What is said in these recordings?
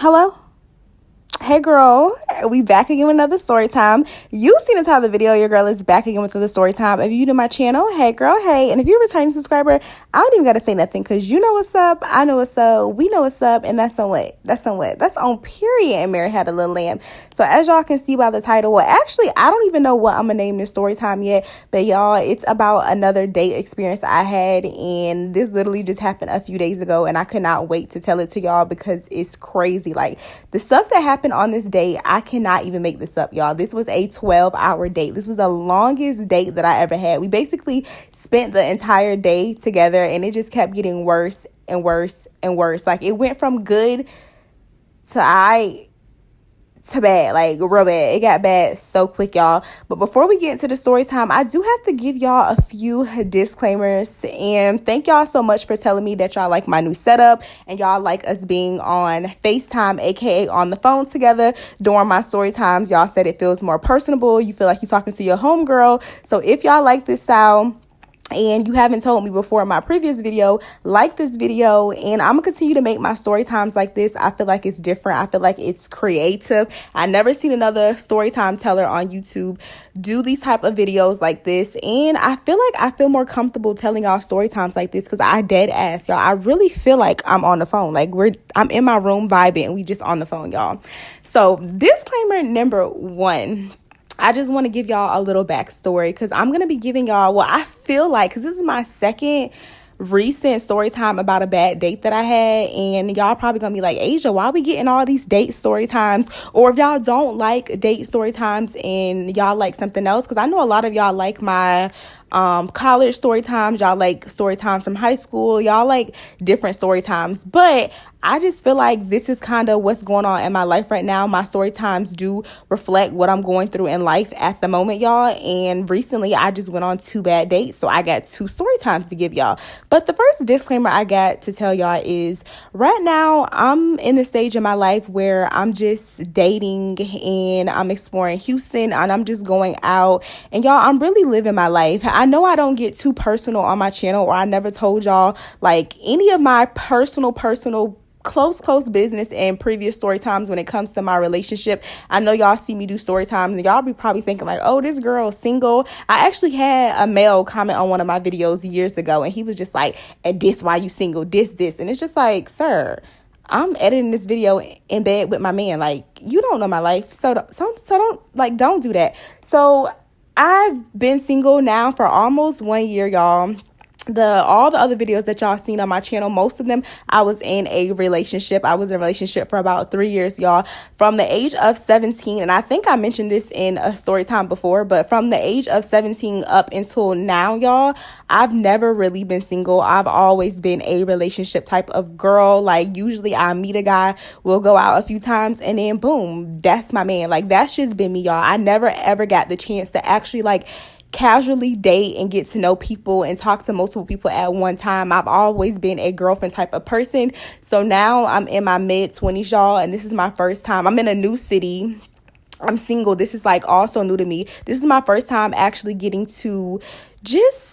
Hello? Hey girl, we back again with another story time. You seen the title of the video. Your girl is back again with another story time. If you new to my channel, hey girl, hey. And if you're a returning subscriber, I don't even gotta say nothing because you know what's up, I know what's up, we know what's up, and that's on what? That's on what? That's on period. And Mary had a little lamb. So as y'all can see by the title, well, actually, I don't even know what I'm gonna name this story time yet, but y'all, it's about another date experience I had, and this literally just happened a few days ago, and I could not wait to tell it to y'all because it's crazy. Like, the stuff that happened on this date, I cannot even make this up, y'all. This was a 12-hour date. This was the longest date that I ever had. We basically spent the entire day together, and it just kept getting worse and worse and worse. Like, it went from good to bad, like real bad. It got bad so quick, y'all. But before we get into the story time, I do have to give y'all a few disclaimers, and thank y'all so much for telling me that y'all like my new setup and y'all like us being on FaceTime, aka on the phone together during my story times. Y'all said it feels more personable. You feel like you're talking to your homegirl. So if y'all like this style and you haven't told me before in my previous video, like this video, and I'm gonna continue to make my story times like this. I feel like it's different. I feel like it's creative. I never seen another story time teller on YouTube do these type of videos like this, and I feel more comfortable telling y'all story times like this because I dead ass, y'all. I really feel like I'm on the phone. Like I'm in my room vibing and we just on the phone, y'all. So disclaimer number one, I just want to give y'all a little backstory because I'm going to be giving y'all what I feel like, because this is my second recent story time about a bad date that I had, and y'all probably gonna be like, Asia, why are we getting all these date story times? Or if y'all don't like date story times and y'all like something else, because I know a lot of y'all like my college story times, y'all like story times from high school, y'all like different story times, but I just feel like this is kind of what's going on in my life right now. My story times do reflect what I'm going through in life at the moment, y'all. And recently I just went on 2 bad dates, so I got 2 story times to give y'all. But the first disclaimer I got to tell y'all is right now I'm in the stage of my life where I'm just dating and I'm exploring Houston and I'm just going out, and y'all, I'm really living my life. I know I don't get too personal on my channel, or I never told y'all like any of my personal close business in previous story times when it comes to my relationship. I know y'all see me do story times and y'all be probably thinking like, oh, this girl is single. I actually had a male comment on one of my videos years ago, and he was just like, and this why you single, this, and it's just like, sir, I'm editing this video in bed with my man. Like, you don't know my life, so don't do that. So I've been single now for almost 1 year, y'all. All the other videos that y'all seen on my channel, most of them I was in a relationship. I was in a relationship for about 3 years, y'all, from the age of 17. And I think I mentioned this in a story time before, but from the age of 17 up until now, y'all, I've never really been single. I've always been a relationship type of girl. Like, usually I meet a guy, we'll go out a few times, and then boom, that's my man. Like, that's just been me, y'all. I never ever got the chance to actually like casually date and get to know people and talk to multiple people at one time. I've always been a girlfriend type of person. So now I'm in my mid-20s, y'all, and this is my first time. I'm in a new city. I'm single. This is like also new to me. This is my first time actually getting to just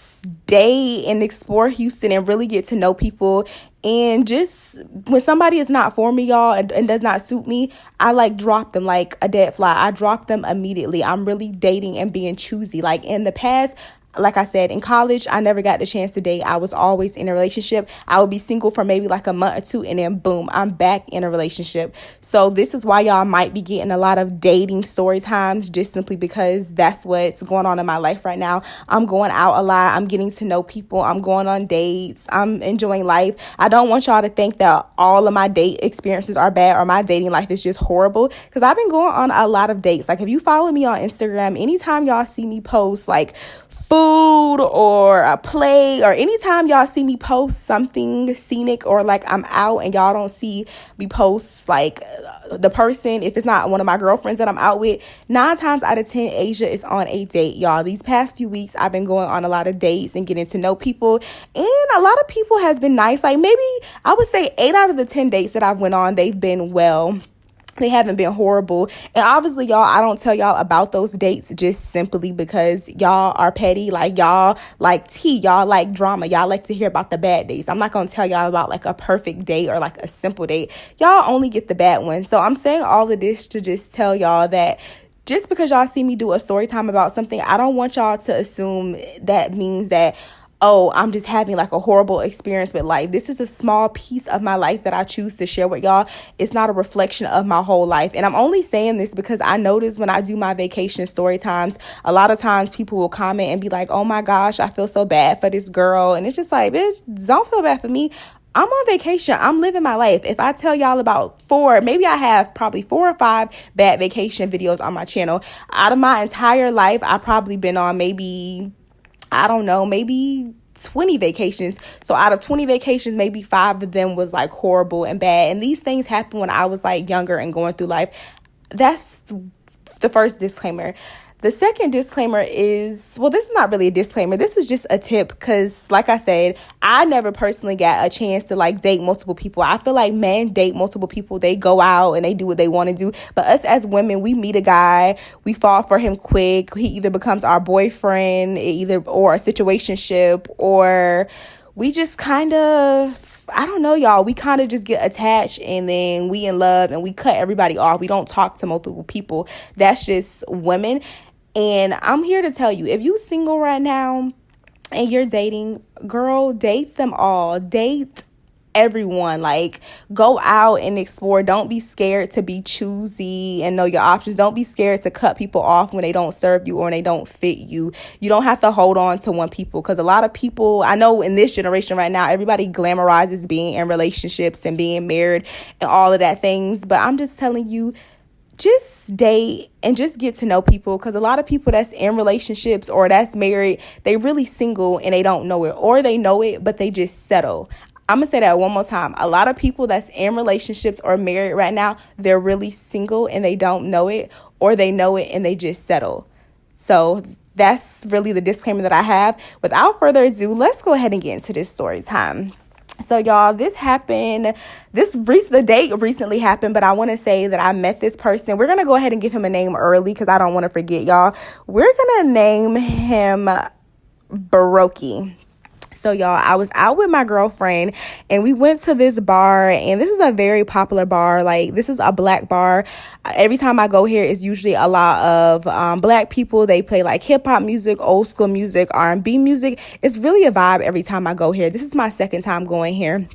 date and explore Houston and really get to know people. And just when somebody is not for me, y'all, and does not suit me, I like drop them like a dead fly. I drop them immediately. I'm really dating and being choosy. Like in the past, like I said, in college, I never got the chance to date. I was always in a relationship. I would be single for maybe like a month or 2, and then boom, I'm back in a relationship. So this is why y'all might be getting a lot of dating story times, just simply because that's what's going on in my life right now. I'm going out a lot. I'm getting to know people. I'm going on dates. I'm enjoying life. I don't want y'all to think that all of my date experiences are bad or my dating life is just horrible, because I've been going on a lot of dates. Like, if you follow me on Instagram, anytime y'all see me post like food or a play, or anytime y'all see me post something scenic or like I'm out and y'all don't see me post like the person, if it's not one of my girlfriends that I'm out with, 9 times out of 10 Asia is on a date, y'all. These past few weeks I've been going on a lot of dates and getting to know people, and a lot of people has been nice. Like, maybe I would say 8 out of the 10 dates that I've went on, they've been well. They haven't been horrible. And obviously, y'all, I don't tell y'all about those dates just simply because y'all are petty. Like, y'all like tea. Y'all like drama. Y'all like to hear about the bad days. I'm not going to tell y'all about like a perfect date or like a simple date. Y'all only get the bad ones. So I'm saying all of this to just tell y'all that just because y'all see me do a story time about something, I don't want y'all to assume that means that, oh, I'm just having like a horrible experience with life. This is a small piece of my life that I choose to share with y'all. It's not a reflection of my whole life. And I'm only saying this because I notice when I do my vacation story times, a lot of times people will comment and be like, oh my gosh, I feel so bad for this girl. And it's just like, bitch, don't feel bad for me. I'm on vacation. I'm living my life. If I tell y'all about maybe I have probably 4 or 5 bad vacation videos on my channel. Out of my entire life, I've probably been on maybe 20 vacations. So out of 20 vacations, maybe 5 of them was like horrible and bad. And these things happened when I was like younger and going through life. That's the first disclaimer. The second disclaimer is, well, this is not really a disclaimer. This is just a tip because, like I said, I never personally got a chance to like date multiple people. I feel like men date multiple people. They go out and they do what they want to do. But us as women, we meet a guy, we fall for him quick. He either becomes our boyfriend, or a situationship, or we just kind of, I don't know, y'all. We kind of just get attached and then we in love and we cut everybody off. We don't talk to multiple people. That's just women. And I'm here to tell you, if you single right now and you're dating, girl, date them all. Date everyone. Like, go out and explore. Don't be scared to be choosy and know your options. Don't be scared to cut people off when they don't serve you or when they don't fit you. You don't have to hold on to one people, because a lot of people, I know in this generation right now, everybody glamorizes being in relationships and being married and all of that things. But I'm just telling you, just date and just get to know people, because a lot of people that's in relationships or that's married, they really single and they don't know it, or they know it but they just settle. I'm gonna say that one more time. A lot of people that's in relationships or married right now, they're really single and they don't know it, or they know it and they just settle. So that's really the disclaimer that I have. Without further ado, let's go ahead and get into this story time. So y'all, the date recently happened, but I want to say that I met this person. We're going to go ahead and give him a name early because I don't want to forget, y'all. We're going to name him Baroki. So y'all, I was out with my girlfriend and we went to this bar, and this is a very popular bar. Like, this is a black bar. Every time I go here, it's usually a lot of black people. They play like hip hop music, old school music, R&B music. It's really a vibe every time I go here. This is my second time going here.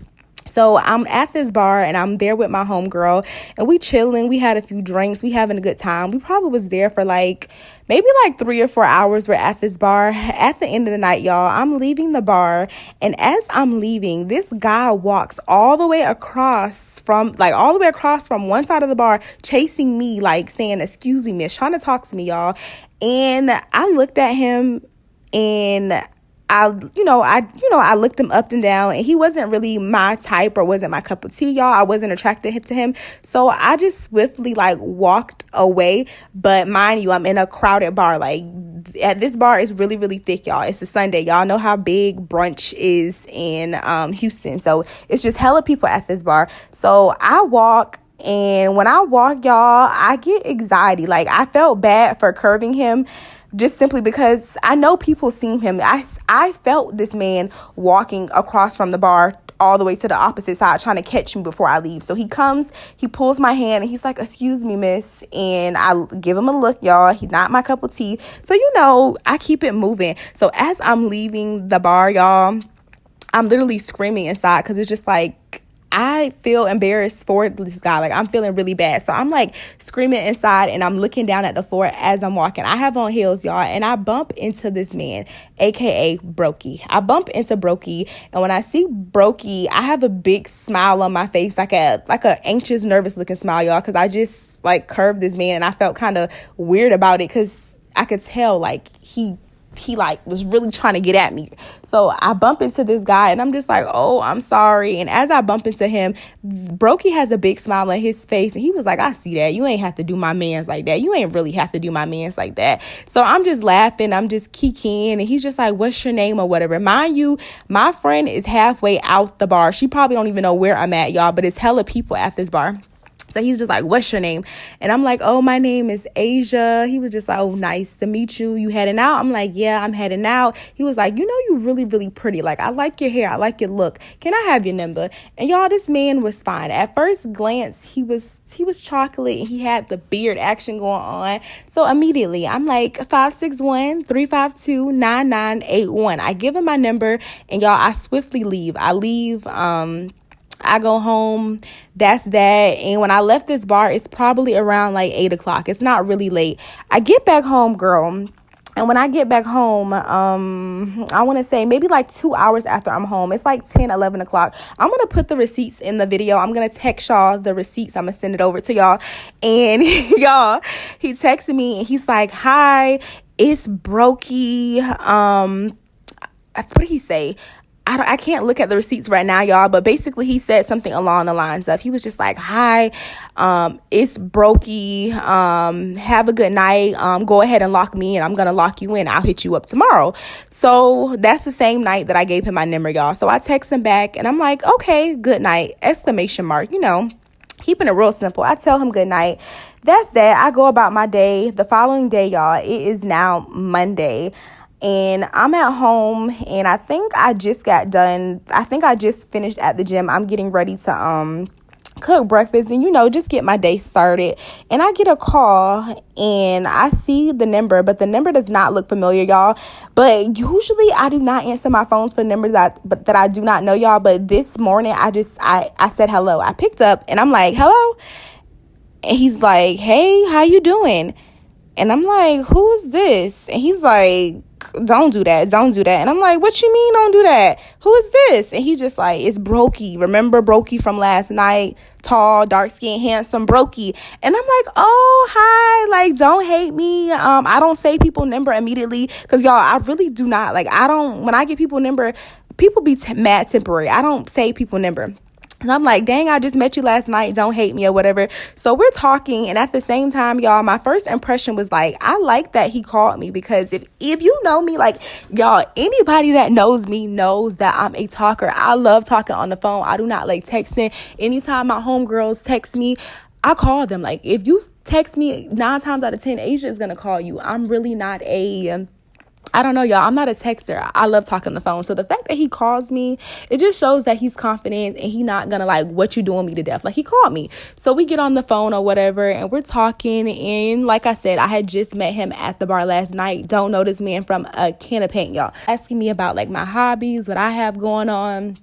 So I'm at this bar and I'm there with my homegirl and we chilling. We had a few drinks. We having a good time. We probably was there for maybe 3 or 4 hours. We're at this bar. At the end of the night, y'all, I'm leaving the bar. And as I'm leaving, this guy walks all the way across from one side of the bar, chasing me, like saying, excuse me, miss, trying to talk to me, y'all. And I looked at him and I looked him up and down, and he wasn't really my type or wasn't my cup of tea, y'all. I wasn't attracted to him. So I just swiftly walked away. But mind you, I'm in a crowded bar. At this bar is really, really thick, y'all. It's a Sunday. Y'all know how big brunch is in Houston. So it's just hella people at this bar. So I walk. And when I walk, y'all, I get anxiety. I felt bad for curving him, just simply because I know people seen him. I felt this man walking across from the bar all the way to the opposite side, trying to catch me before I leave. So he comes, he pulls my hand, and he's like, excuse me, miss. And I give him a look, y'all. He's not my cup of tea. So, I keep it moving. So as I'm leaving the bar, y'all, I'm literally screaming inside because it's just I feel embarrassed for this guy. I'm feeling really bad. So I'm screaming inside and I'm looking down at the floor as I'm walking. I have on heels, y'all, and I bump into this man, aka Brokey. I bump into Brokey, and when I see Brokey, I have a big smile on my face, like a anxious, nervous looking smile, y'all, because I just curved this man, and I felt kind of weird about it because I could tell he was really trying to get at me. So I bump into this guy and I'm just oh, I'm sorry. And as I bump into him, Brokey has a big smile on his face, and he was like, I see that. You ain't have to do my mans like that. You ain't really have to do my mans like that. So I'm just laughing. I'm just kikiing. And he's just like, what's your name or whatever. Mind you, my friend is halfway out the bar. She probably don't even know where I'm at, y'all, but it's hella people at this bar. So he's just like, what's your name? And I'm like, oh, my name is Asia. He was just like, oh, nice to meet you. You heading out? I'm like, yeah, I'm heading out. He was like, you know, you really, really pretty. Like, I like your hair. I like your look. Can I have your number? And y'all, this man was fine. At first glance, he was chocolate. And he had the beard action going on. So immediately, I'm like, 561-352-9981. I give him my number, and y'all, I swiftly leave. I leave. I go home. That's that. And when I left this bar, it's probably around like 8 o'clock. It's not really late. I get back home, girl. And when I get back home, I want to say maybe like 2 hours after I'm home, it's like 10, 11 o'clock. I'm going to put the receipts in the video. I'm going to text y'all the receipts. I'm going to send it over to y'all. And y'all, he texted me and he's like, hi, it's Brokey. What did he say? I can't look at the receipts right now, y'all, but basically he said something along the lines of, he was just like, hi, it's Brokey, have a good night, go ahead and lock me in, I'm gonna lock you in, I'll hit you up tomorrow. So that's the same night that I gave him my number, y'all. So I text him back and I'm like, okay, good night, exclamation mark, you know, keeping it real simple. I tell him good night. That's that. I go about my day. The following day, y'all, it is now Monday. And I'm at home, and I think I just got done. I think I just finished at the gym. I'm getting ready to cook breakfast and, you know, just get my day started. And I get a call, and I see the number, but the number does not look familiar, y'all. But usually I do not answer my phones for numbers that I do not know, y'all. But this morning I said hello. I picked up, and I'm like, hello. And he's like, hey, how you doing? And I'm like, who is this? And he's like, don't do that. And I'm like, what you mean don't do that? Who is this? And he's just like, it's Brokey. Remember Brokey from last night? Tall, dark skin, handsome Brokey. And I'm like, oh, hi. Like, don't hate me. I don't say people number immediately. Because, y'all, I really do not. Like, when I get people number, people be mad temporary. I don't say people number. And I'm like, dang, I just met you last night. Don't hate me or whatever. So we're talking. And at the same time, y'all, my first impression was like, I like that he called me, because if you know me, like, y'all, anybody that knows me knows that I'm a talker. I love talking on the phone. I do not like texting. Anytime my homegirls text me, I call them. Like, if you text me 9 times out of 10, Asia is going to call you. I'm really not I don't know, y'all. I'm not a texter. I love talking on the phone. So the fact that he calls me, it just shows that he's confident and he not gonna like, what you doing me to death? Like, he called me. So we get on the phone or whatever, and we're talking. And like I said, I had just met him at the bar last night. Don't know this man from a can of paint, y'all. Asking me about like my hobbies, what I have going on.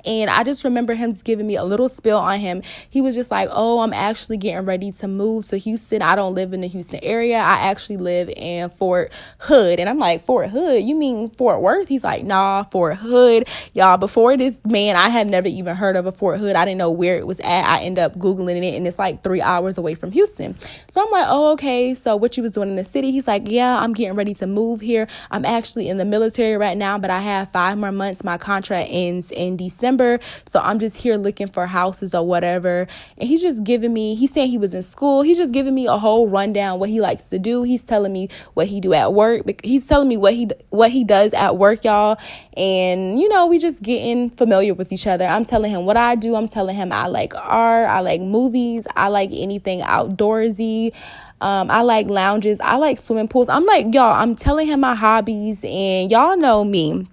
And I just remember him giving me a little spill on him. He was just like, oh, I'm actually getting ready to move to Houston. I don't live in the Houston area. I actually live in Fort Hood. And I'm like, Fort Hood? You mean Fort Worth? He's like, nah, Fort Hood. Y'all, before this man, I had never even heard of a Fort Hood. I didn't know where it was at. I ended up Googling it, and it's like 3 hours away from Houston. So I'm like, oh, okay. So what you was doing in the city? He's like, yeah, I'm getting ready to move here. I'm actually in the military right now, but I have 5 more months. My contract ends in December. So I'm just here looking for houses or whatever. And he's just giving me, he's saying he was in school. He's just giving me a whole rundown, what he likes to do. He's telling me what he do at work. He's telling me what he does at work, y'all. And, you know, we just getting familiar with each other. I'm telling him what I do. I'm telling him I like art. I like movies. I like anything outdoorsy. I like lounges. I like swimming pools. I'm like, y'all, I'm telling him my hobbies, and y'all know me.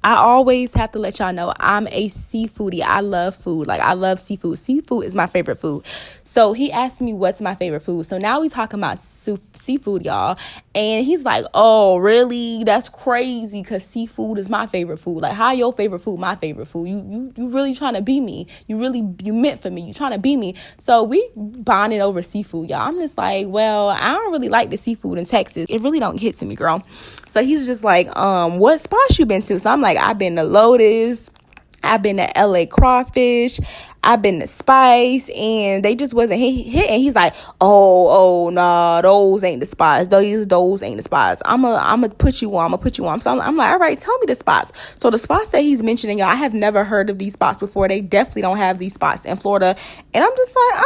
I always have to let y'all know I'm a seafoodie. I love food. Like, I love seafood. Seafood is my favorite food. So he asked me what's my favorite food. So now we talking about seafood, y'all. And he's like, oh, really? That's crazy, because seafood is my favorite food. Like, how your favorite food my favorite food? You really trying to be me. You meant for me. You trying to be me. So we bonded over seafood, y'all. I'm just like, well, I don't really like the seafood in Texas. It really don't get to me, girl. So he's just like, what spots you been to? So I'm like, I've been to Lotus. I've been to LA Crawfish. I've been to Spice, and they just wasn't hitting. He's like, oh, nah, those ain't the spots. Those ain't the spots. I'm gonna put you on. So I'm like, all right, tell me the spots. So the spots that he's mentioning, y'all, I have never heard of these spots before. They definitely don't have these spots in Florida. And I'm just like,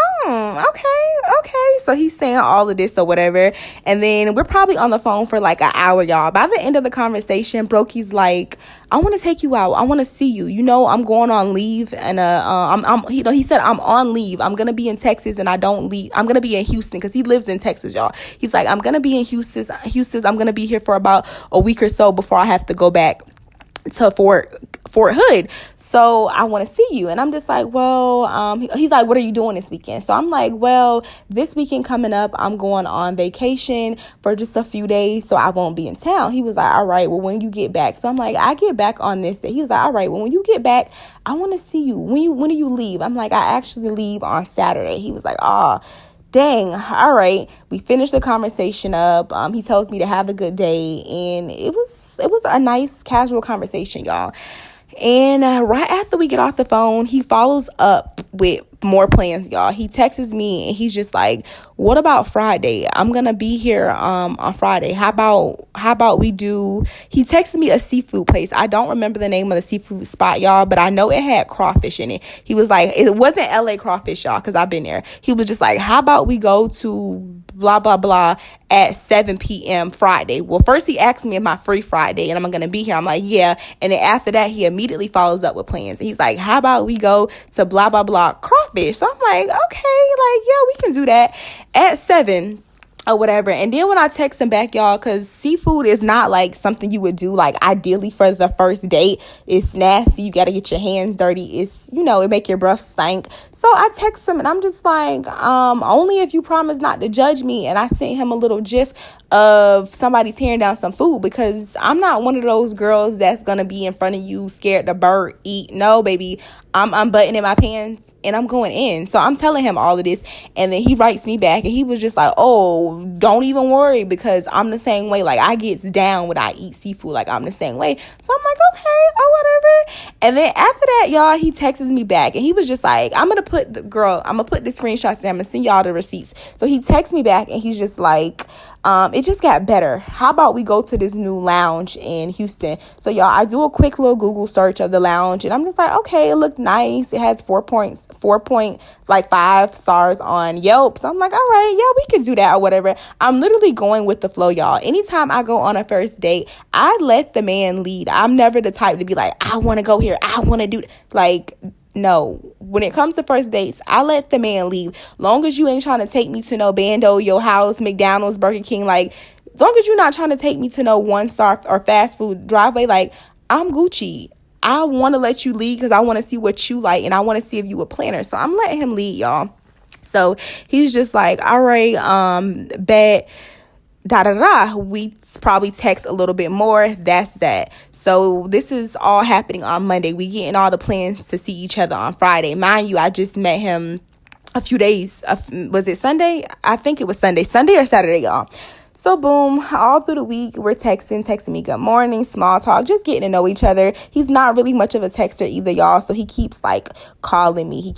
okay. So he's saying all of this or whatever. And then we're probably on the phone for like an hour, y'all. By the end of the conversation, Brokey's like, I want to take you out. I want to see you. You know, I'm going on leave, and I'm he said, I'm on leave. I'm going to be in Texas and I don't leave. I'm going to be in Houston because he lives in Texas, y'all. He's like, I'm going to be in Houston. I'm going to be here for about a week or so before I have to go back to Fort Hood. So I want to see you. And I'm just like, well, he's like, what are you doing this weekend? So I'm like, well, this weekend coming up, I'm going on vacation for just a few days, so I won't be in town. He was like, all right, well, when you get back. So I'm like, I get back on this day. He was like, all right, well, when you get back, I want to see you. When do you leave? I'm like, I actually leave on Saturday. He was like, dang, all right. We finished the conversation up. He tells me to have a good day, and it was a nice casual conversation, y'all. And right after we get off the phone, he follows up with more plans, y'all. He texts me and he's just like, what about Friday? I'm gonna be here on Friday. How about we do, he texted me a seafood place. I don't remember the name of the seafood spot, y'all, but I know it had crawfish in it. He was like, it wasn't LA crawfish, y'all, because I've been there. He was just like, how about we go to blah blah blah at 7 p.m. Friday? Well, first he asked me, am I free Friday and I'm gonna be here? I'm like, yeah. And then after that, he immediately follows up with plans. He's like, how about we go to blah blah blah crawfish? So I'm like, okay, like, yeah, we can do that at 7 or whatever. And then when I text him back, y'all, because seafood is not like something you would do like ideally for the first date. It's nasty. You got to get your hands dirty. It's, it make your breath stink. So I text him and I'm just like, only if you promise not to judge me. And I sent him a little gif of somebody tearing down some food, because I'm not one of those girls that's going to be in front of you scared to bird eat. No, baby, I'm unbuttoning my pants and I'm going in. So I'm telling him all of this. And then he writes me back and he was just like, oh, don't even worry, because I'm the same way. Like, I gets down when I eat seafood. Like, I'm the same way. So I'm like, okay, whatever. And then after that, y'all, he texts me back and he was just like, I'm going to put the screenshots and I'm going to send y'all the receipts. So he texts me back and he's just like, it just got better. How about we go to this new lounge in Houston? So y'all, I do a quick little Google search of the lounge and I'm just like, okay, it looked nice. It has 4.5 stars on Yelp. So I'm like, all right, yeah, we can do that or whatever. I'm literally going with the flow, y'all. Anytime I go on a first date, I let the man lead. I'm never the type to be like, I want to go here, I want to do like, no. When it comes to first dates, I let the man leave. Long as you ain't trying to take me to no Bando, Your House, McDonald's, Burger King, like, long as you're not trying to take me to no one-star or fast food driveway, like, I'm Gucci. I want to let you lead because I want to see what you like and I want to see if you a planner. So I'm letting him lead, y'all. So he's just like, all right, bet. We probably text a little bit more. That's that. So this is all happening on Monday. We getting all the plans to see each other on Friday. Mind you, I just met him a few days. Was it Sunday? I think it was Sunday or Saturday, y'all. So boom, all through the week, we're texting me good morning, small talk, just getting to know each other. He's not really much of a texter either, y'all. So he keeps like calling me.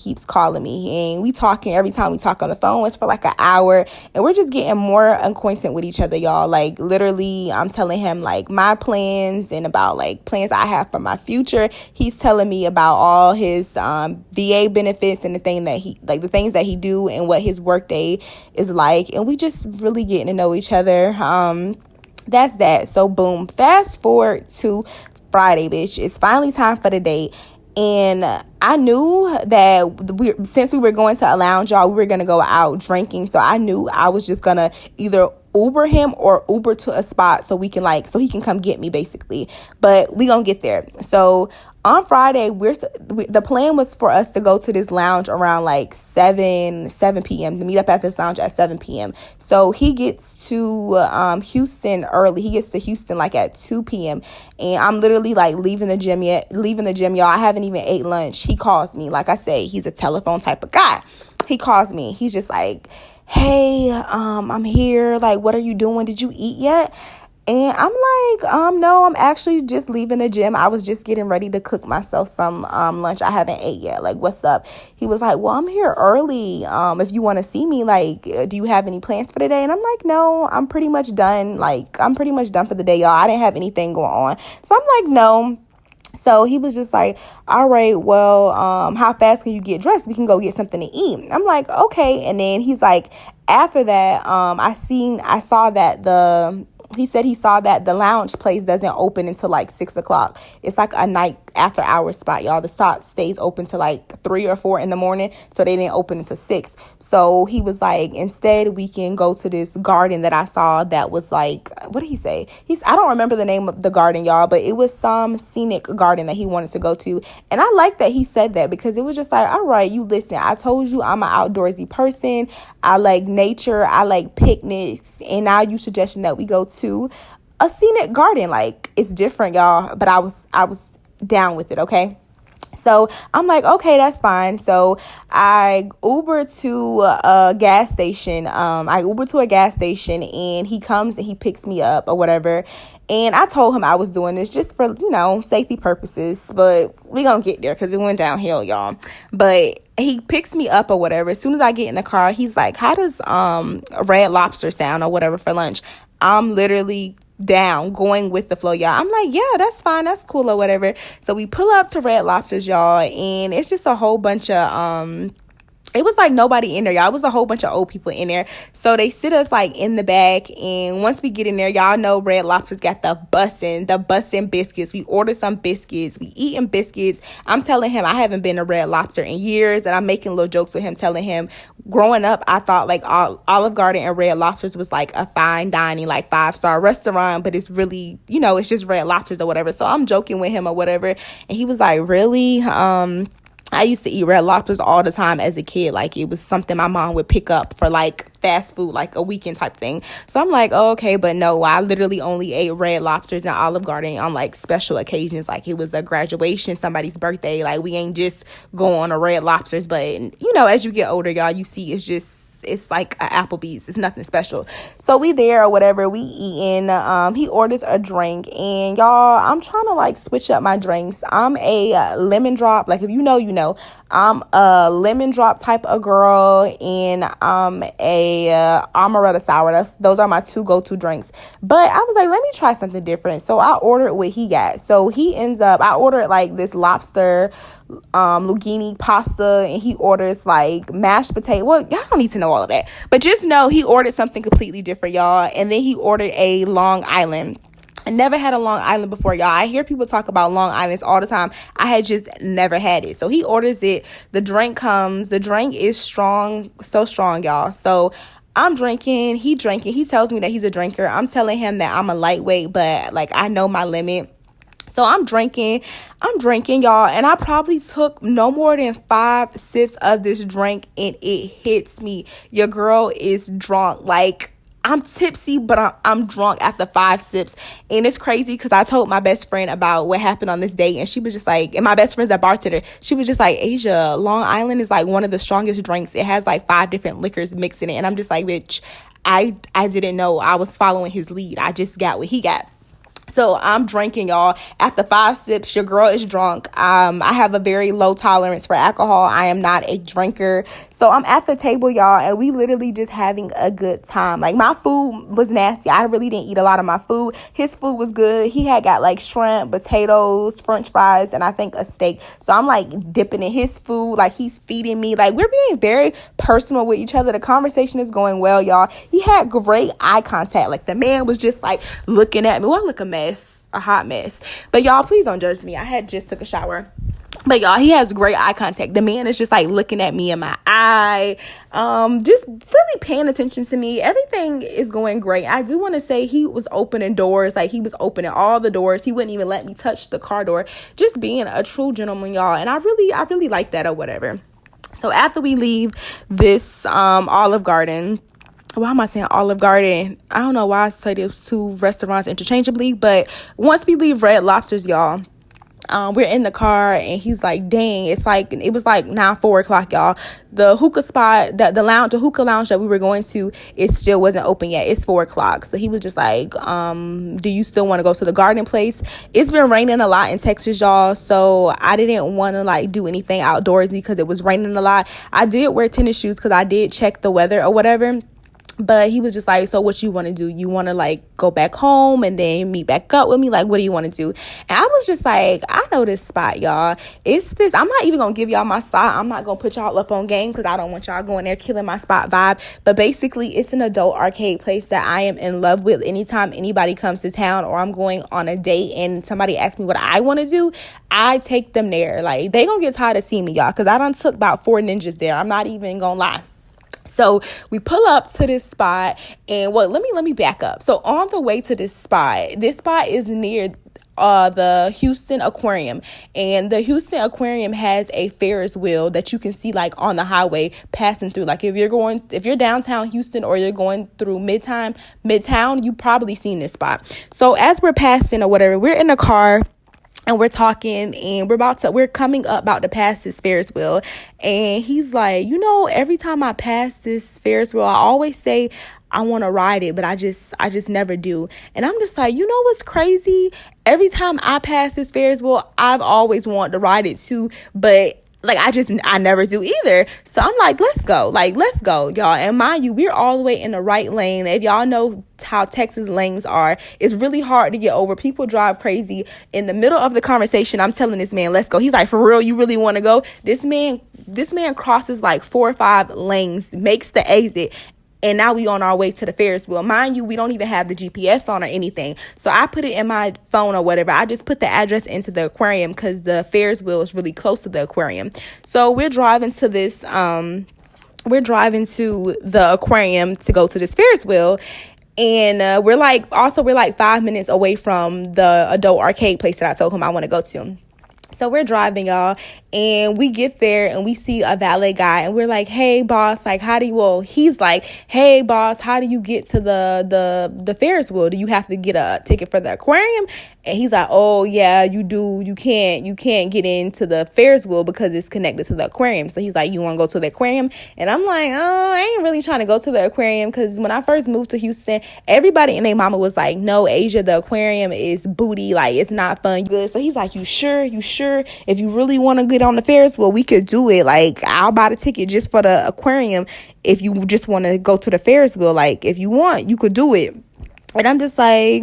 And we talking every time we talk on the phone. It's for like an hour and we're just getting more acquainted with each other, y'all. Like literally, I'm telling him like my plans and about like plans I have for my future. He's telling me about all his VA benefits and the things that he do and what his work day is like. And we just really getting to know each other. That's that. So boom, fast forward to Friday, bitch. It's finally time for the date. And I knew that since we were going to a lounge, y'all, we were going to go out drinking. So I knew I was just going to either Uber him or Uber to a spot so he can come get me basically. But we gonna get there. So on Friday, the plan was for us to go to this lounge around like 7 p.m. to meet up at this lounge at 7 p.m. So he gets to Houston early. He gets to Houston like at 2 p.m. And I'm literally like leaving the gym, y'all. I haven't even ate lunch. He calls me. Like I say, he's a telephone type of guy. He calls me. He's just like, hey, I'm here. Like, what are you doing? Did you eat yet? And I'm like, no, I'm actually just leaving the gym. I was just getting ready to cook myself some lunch. I haven't ate yet. Like, what's up? He was like, well, I'm here early. If you want to see me, like, do you have any plans for the day? And I'm like, no, I'm pretty much done. Like, I'm pretty much done for the day, y'all. I didn't have anything going on. So I'm like, no. So he was just like, all right, well, how fast can you get dressed? We can go get something to eat. I'm like, okay. And then he's like, after that, he said he saw that the lounge place doesn't open until like 6 o'clock. It's like a night after hour spot, y'all. The spot stays open to like 3 or 4 in the morning, so they didn't open until 6. So he was like, instead we can go to this garden that I saw that was like, what did he say? I don't remember the name of the garden, y'all, but it was some scenic garden that he wanted to go to. And I like that he said that, because it was just like, all right, you listen, I told you I'm an outdoorsy person. I like nature, I like picnics, and now you suggesting that we go to a scenic garden. Like, it's different, y'all, but I was down with it. Okay, so I'm like, okay, that's fine. So I Uber to a gas station. And he comes and he picks me up or whatever. And I told him I was doing this just for, safety purposes, but we gonna get there because it went downhill, y'all. But he picks me up or whatever. As soon as I get in the car, he's like, how does Red Lobster sound or whatever for lunch? I'm literally down, going with the flow, y'all. I'm like, yeah, that's fine, that's cool or whatever. So we pull up to Red Lobsters, y'all, and it's just a whole bunch of it was like nobody in there, y'all. It was a whole bunch of old people in there. So they sit us like in the back, and once we get in there, y'all know Red Lobster's got the bussin' biscuits. We ordered some biscuits. We eating biscuits. I'm telling him I haven't been to Red Lobster in years, and I'm making little jokes with him, telling him growing up I thought like Olive Garden and Red Lobsters was like a fine dining, like 5-star restaurant, but it's really, it's just Red Lobsters or whatever. So I'm joking with him or whatever, and he was like, really? I used to eat Red Lobsters all the time as a kid. Like, it was something my mom would pick up for like fast food, like a weekend type thing. So I'm like, oh, okay, but no, I literally only ate Red Lobsters and Olive Garden on like special occasions. Like, it was a graduation, somebody's birthday. Like, we ain't just going to Red Lobsters. But as you get older, y'all, you see it's like a Applebee's. It's nothing special. So we there or whatever, we eating. He orders a drink, and y'all, I'm trying to like switch up my drinks. I'm a lemon drop. Like, if you know, I'm a lemon drop type of girl, and I'm a amaretto sour. Those are my 2 go-to drinks. But I was like, let me try something different. So I ordered what he got. So I ordered like this lobster linguine pasta, and he orders like mashed potato. Well, y'all don't need to know all of that, but just know he ordered something completely different, y'all. And then he ordered a Long Island. I never had a Long Island before, y'all. I hear people talk about Long Islands all the time. I had just never had it. So he orders it. The drink comes. The drink is strong, so strong, y'all. So I'm drinking. He drinking. He tells me that he's a drinker. I'm telling him that I'm a lightweight, but like, I know my limit. So I'm drinking, y'all, and I probably took no more than 5 sips of this drink, and it hits me. Your girl is drunk. Like, I'm tipsy, but I'm drunk after 5 sips. And it's crazy because I told my best friend about what happened on this date, and she was just like, and my best friend's a bartender. She was just like, Asia, Long Island is like one of the strongest drinks. It has like 5 different liquors mixed in it. And I'm just like, bitch, I didn't know. I was following his lead. I just got what he got. So I'm drinking, y'all. After 5 sips, your girl is drunk. I have a very low tolerance for alcohol. I am not a drinker. So I'm at the table, y'all, and we literally just having a good time. Like, my food was nasty. I really didn't eat a lot of my food. His food was good. He had got like shrimp, potatoes, french fries, and I think a steak. So I'm like dipping in his food. Like, he's feeding me. Like, we're being very personal with each other. The conversation is going well, y'all. He had great eye contact. Like, the man was just like looking at me. Well, I look a hot mess. But y'all, please don't judge me. I had just took a shower. But y'all, he has great eye contact. The man is just like looking at me in my eye, just really paying attention to me. Everything is going great. I do want to say he was opening doors. Like, he was opening all the doors. He wouldn't even let me touch the car door. Just being a true gentleman, y'all. And I really like that or whatever. So after we leave this Olive Garden, why am I saying Olive Garden? I don't know why I say those 2 restaurants interchangeably, but once we leave Red Lobsters, y'all, we're in the car, and he's like, dang, it was like now 4 o'clock, y'all. The hookah spot, the hookah lounge that we were going to, it still wasn't open yet. It's 4 o'clock. So he was just like, do you still want to go to the garden place? It's been raining a lot in Texas, y'all. So I didn't want to like do anything outdoorsy because it was raining a lot. I did wear tennis shoes because I did check the weather or whatever. But he was just like, so what you want to do? You want to like go back home and then meet back up with me? Like, what do you want to do? And I was just like, I know this spot, y'all. It's this. I'm not even going to give y'all my spot. I'm not going to put y'all up on game because I don't want y'all going there killing my spot vibe. But basically, it's an adult arcade place that I am in love with. Anytime anybody comes to town or I'm going on a date and somebody asks me what I want to do, I take them there. Like, they going to get tired of seeing me, y'all, because I done took about 4 ninjas there. I'm not even going to lie. So we pull up to this spot, and let me back up. So on the way to this spot is near the Houston Aquarium, and the Houston Aquarium has a Ferris wheel that you can see like on the highway passing through. Like if you're downtown Houston or you're going through Midtown, you probably seen this spot. So as we're passing or whatever, we're in a car and we're talking, and we're coming up about to pass this Ferris wheel. And he's like, every time I pass this Ferris wheel, I always say I want to ride it, but I just never do. And I'm just like, what's crazy? Every time I pass this Ferris wheel, I've always wanted to ride it too, but like, I never do either. So I'm like, let's go, y'all. And mind you, we're all the way in the right lane. If y'all know how Texas lanes are, it's really hard to get over. People drive crazy. In the middle of the conversation, I'm telling this man, let's go. He's like, for real, you really want to go? This man crosses like 4 or 5 lanes, makes the exit. And now we on our way to the Ferris wheel. Mind you, we don't even have the GPS on or anything. So I put it in my phone or whatever. I just put the address into the aquarium because the Ferris wheel is really close to the aquarium. So we're driving to the aquarium to go to this Ferris wheel. And we're like 5 minutes away from the adult arcade place that I told him I want to go to. So we're driving, y'all, and we get there and we see a valet guy, and we're like, hey boss, like he's like, hey boss, how do you get to the Ferris wheel? Do you have to get a ticket for the aquarium? And he's like, oh yeah, you do. You can't get into the Ferris wheel because it's connected to the aquarium. So he's like, you want to go to the aquarium? And I'm like, oh, I ain't really trying to go to the aquarium, because when I first moved to Houston, everybody and their mama was like, no, Asia, the aquarium is booty, like it's not fun. Good. So he's like, you sure? If you really want to get on the Ferris wheel, we could do it. Like, I'll buy the ticket just for the aquarium. If you just want to go to the Ferris wheel, like if you want, you could do it. And I'm just like,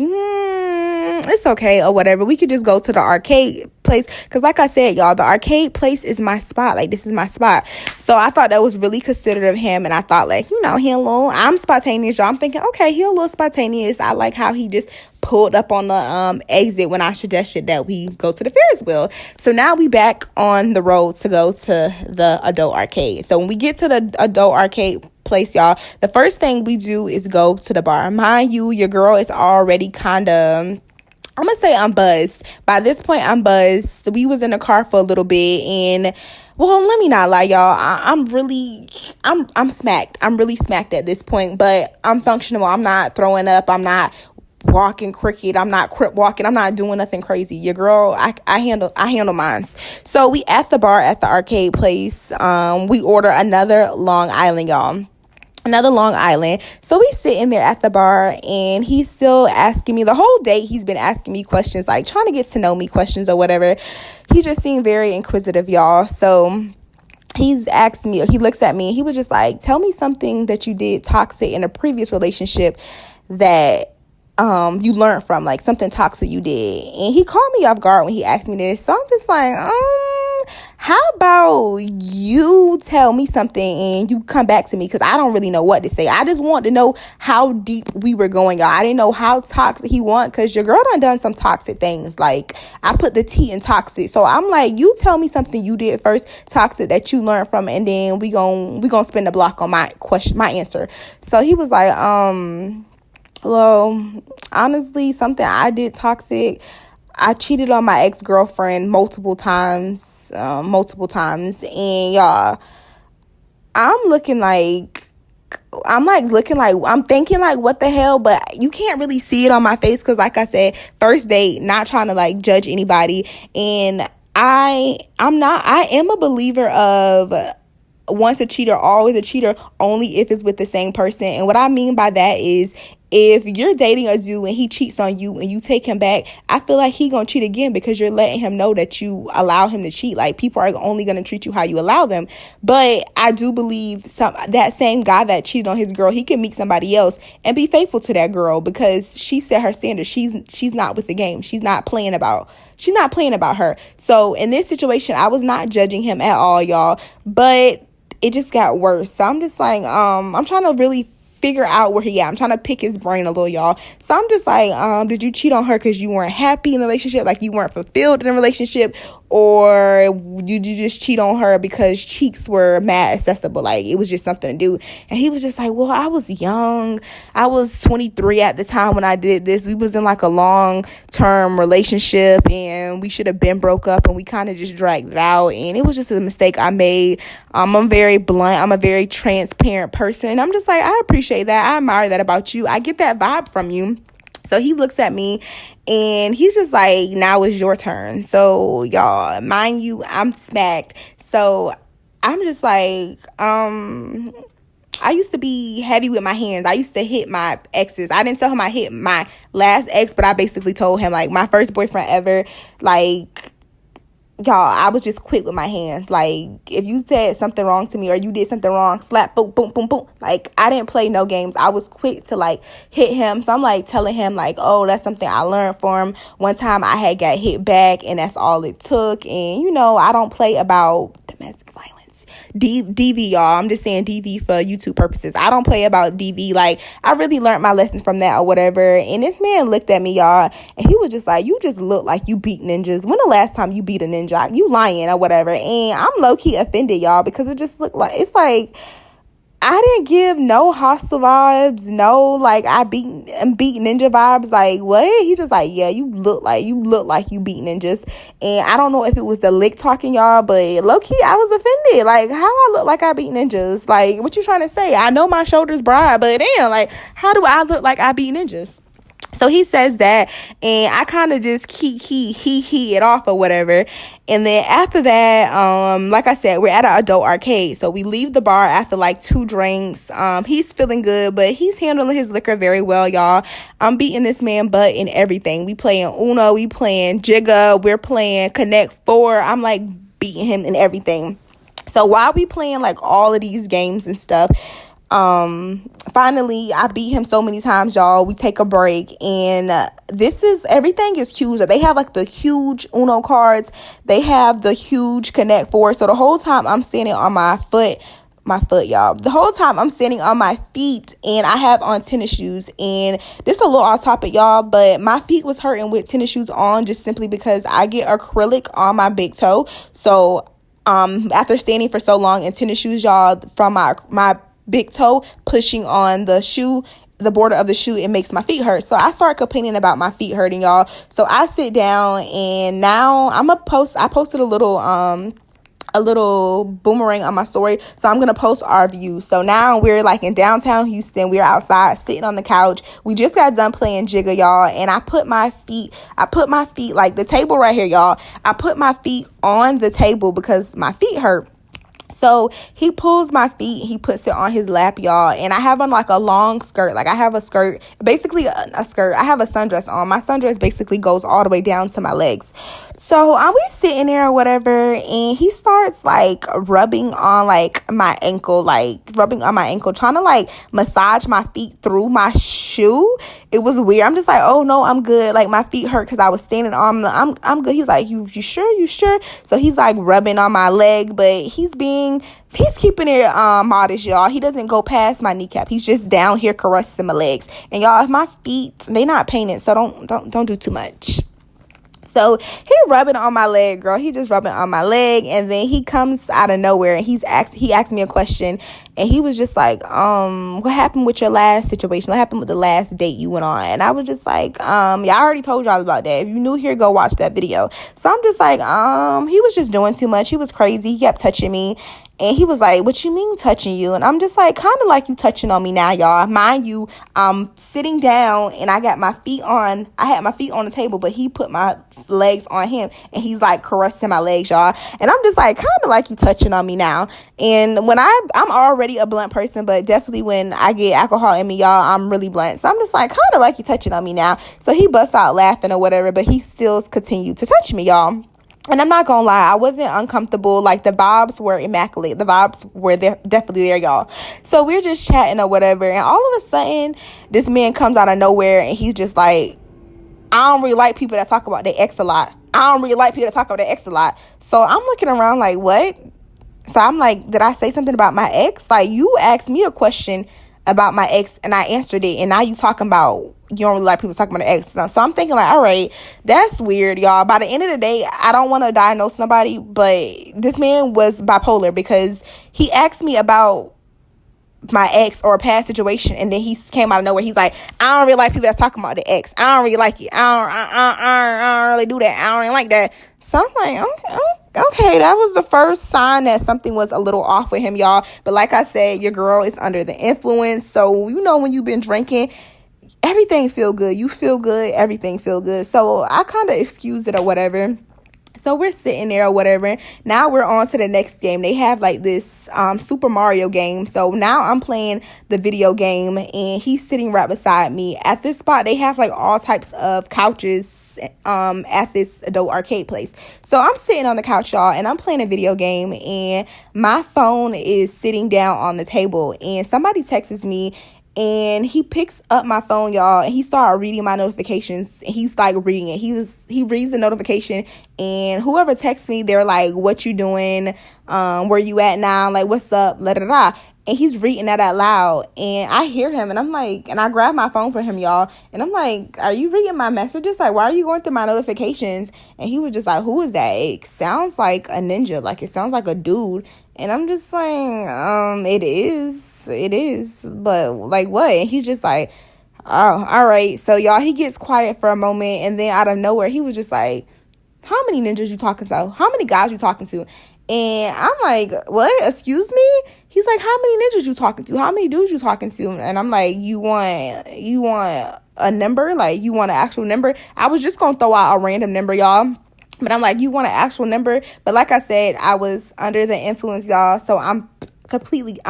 it's okay or whatever. We could just go to the arcade place, because like I said, y'all, the arcade place is my spot. Like, this is my spot. So I thought that was really considerate of him, and I thought, like, I'm spontaneous, y'all. I'm thinking, okay, he a little spontaneous. I like how he just pulled up on the exit when I suggested that we go to the Ferris wheel. So now we back on the road to go to the adult arcade. So when we get to the adult arcade place, y'all, the first thing we do is go to the bar. Mind you, your girl is already kind of, I'm gonna say I'm buzzed. By this point, I'm buzzed. So we was in the car for a little bit, and well, let me not lie, y'all. I'm smacked. I'm really smacked at this point, but I'm functional. I'm not throwing up. I'm not walking crooked. I'm not crip walking. I'm not doing nothing crazy. Your girl, I handle mines. So we at the bar at the arcade place. We order another Long Island, y'all. Another Long Island. So we sitting there at the bar, and he's still asking me the whole date. He's been asking me questions, like trying to get to know me questions or whatever. He just seemed very inquisitive, y'all. So he's asked me, he looks at me, and he was just like, tell me something that you did toxic in a previous relationship that you learned from, like something toxic you did. And he caught me off guard when he asked me this. So I'm just like, how about you tell me something and you come back to me, because I don't really know what to say. I just want to know how deep we were going, y'all. I didn't know how toxic he want, because your girl done some toxic things. Like, I put the T in toxic. So I'm like, you tell me something you did first, toxic, that you learned from, and then we gonna spin the block on my answer. So he was like, well, honestly, something I did toxic, I cheated on my ex-girlfriend multiple times. And y'all, I'm thinking like, what the hell? But you can't really see it on my face, because like I said, first date, not trying to like judge anybody. And I am a believer of once a cheater, always a cheater, only if it's with the same person. And what I mean by that is, if you're dating a dude and he cheats on you and you take him back, I feel like he gonna cheat again because you're letting him know that you allow him to cheat. Like, people are only gonna treat you how you allow them. But I do believe that same guy that cheated on his girl, he can meet somebody else and be faithful to that girl because she set her standard. She's not with the game. She's not playing about her. So in this situation, I was not judging him at all, y'all, but it just got worse. So I'm just like, I'm trying to really figure out where he at. I'm trying to pick his brain a little, y'all. So I'm just like, did you cheat on her because you weren't happy in the relationship, like you weren't fulfilled in a relationship, or did you just cheat on her because cheeks were mad accessible, like it was just something to do? And he was just like, well, I was young. I was 23 at the time when I did this. We was in like a long-term relationship and we should have been broke up, and we kind of just dragged it out, and it was just a mistake I made. I'm very blunt. I'm a very transparent person. And I'm just like, I appreciate that. I admire that about you. I get that vibe from you. So he looks at me and he's just like, now it's your turn. So y'all, mind you, I'm smacked. So I'm just like, I used to be heavy with my hands. I used to hit my exes. I didn't tell him I hit my last ex, but I basically told him, like, my first boyfriend ever, like, y'all, I was just quick with my hands. Like, if you said something wrong to me or you did something wrong, slap, boom, boom, boom, boom. Like, I didn't play no games. I was quick to, like, hit him. So I'm, like, telling him, like, oh, that's something I learned from. One time I had got hit back, and that's all it took. And, you know, I don't play about domestic violence. DV, y'all. I'm just saying DV for YouTube purposes. I don't play about DV. Like, I really learned my lessons from that or whatever. And this man looked at me, y'all, and he was just like, you just look like you beat ninjas. When the last time you beat a ninja? You lying or whatever. And I'm low-key offended, y'all, because it just looked like, it's like, I didn't give no hostile vibes, no, like, I beat ninja vibes. Like, what? He just like, yeah, you look like you beat ninjas. And I don't know if it was the lick talking, y'all, but low-key, I was offended. Like, how I look like I beat ninjas? Like, what you trying to say? I know my shoulders broad, but damn, like, how do I look like I beat ninjas? So he says that, and I kind of just he it off or whatever. And then after that, like I said, we're at an adult arcade. So we leave the bar after like 2 drinks. He's feeling good, but he's handling his liquor very well, y'all. I'm beating this man butt in everything. We playing Uno, we playing Jigga, we're playing Connect 4. I'm like beating him in everything. So while we playing like all of these games and stuff, finally I beat him so many times, y'all. We take a break, and everything is huge. They have like the huge Uno cards, they have the huge Connect 4. So the whole time I'm standing on my foot, y'all. The whole time I'm standing on my feet, and I have on tennis shoes. And this is a little off topic, y'all, but my feet was hurting with tennis shoes on, just simply because I get acrylic on my big toe. So after standing for so long in tennis shoes, y'all, from my big toe pushing on the border of the shoe, it makes my feet hurt. So I start complaining about my feet hurting, y'all. So I sit down, and now I posted a little boomerang on my story, so I'm gonna post our view. So now we're like in downtown Houston. We're outside sitting on the couch. We just got done playing Jigga, y'all, and I put my feet like the table right here, y'all. I put my feet on the table because my feet hurt. So he pulls my feet, he puts it on his lap, y'all, and I have on like a long skirt. Like, I have a skirt, basically a skirt. I have a sundress on. My sundress basically goes all the way down to my legs. So we sitting there or whatever, and he starts like rubbing on my ankle, trying to like massage my feet through my shoe. It was weird. I'm just like, oh no, I'm good. Like, my feet hurt because I was standing on I'm good. He's like, you sure? So he's like rubbing on my leg, but he's keeping it modest, y'all. He doesn't go past my kneecap. He's just down here caressing my legs. And y'all, if my feet, they not painted, so don't do too much. So he rubbing on my leg, girl. He just rubbing on my leg, and then he comes out of nowhere, and he asked me a question, and he was just like, what happened with your last situation? What happened with the last date you went on? And I was just like, yeah, I already told y'all about that. If you're new here, go watch that video. So I'm just like, he was just doing too much. He was crazy. He kept touching me, And he was like, what you mean touching you? And I'm just like, kind of like you touching on me now, y'all. Mind you, I'm sitting down and I had my feet on the table, but he put my legs on him and he's like caressing my legs, y'all. And I'm just like, kind of like you touching on me now. And when I'm already a blunt person, but definitely when I get alcohol in me, y'all, I'm really blunt. So I'm just like, kind of like you touching on me now. So he busts out laughing or whatever, but he still continued to touch me, y'all. And I'm not gonna lie, I wasn't uncomfortable. Like, the vibes were immaculate. The vibes were there, definitely there, y'all. So we're just chatting or whatever. And all of a sudden, this man comes out of nowhere and he's just like, I don't really like people that talk about their ex a lot. I don't really like people that talk about their ex a lot. So I'm looking around like, what? So I'm like, did I say something about my ex? Like, you asked me a question about my ex and I answered it. And now you talking about you don't really like people talking about their ex. So I'm thinking like, all right, that's weird, y'all. By the end of the day, I don't want to diagnose nobody, but this man was bipolar because he asked me about my ex or a past situation, and then he came out of nowhere. He's like, I don't really like people that's talking about the ex. I don't really like it. I don't really do that. I don't really like that. So I'm like, okay, that was the first sign that something was a little off with him, y'all. But like I said, your girl is under the influence. So, you know, when you've been drinking, everything feel good. You feel good. Everything feel good. So I kind of excused it or whatever. So we're sitting there or whatever. Now we're on to the next game. They have like this Super Mario game. So now I'm playing the video game and he's sitting right beside me. At this spot, they have like all types of couches at this adult arcade place. So I'm sitting on the couch, y'all, and I'm playing a video game and my phone is sitting down on the table and somebody texts me. And he picks up my phone, y'all, and he started reading my notifications. And he's like reading it. He reads the notification, and whoever texts me, they're like, "What you doing? Where you at now? Like, what's up? La da da." And he's reading that out loud, and I hear him, and I'm like, and I grab my phone for him, y'all, and I'm like, "Are you reading my messages? Like, why are you going through my notifications?" And he was just like, "Who is that? It sounds like a ninja. Like, it sounds like a dude." And I'm just like, it is, but like what? And he's just like, oh, all right. So y'all, he gets quiet for a moment, and then out of nowhere, he was just like, how many ninjas you talking to? How many guys you talking to? And I'm like, what? Excuse me? He's like, how many ninjas you talking to? How many dudes you talking to? And I'm like, you want a number? Like, you want an actual number? I was just gonna throw out a random number, y'all. But I'm like, you want an actual number? But like I said, I was under the influence, y'all. So I'm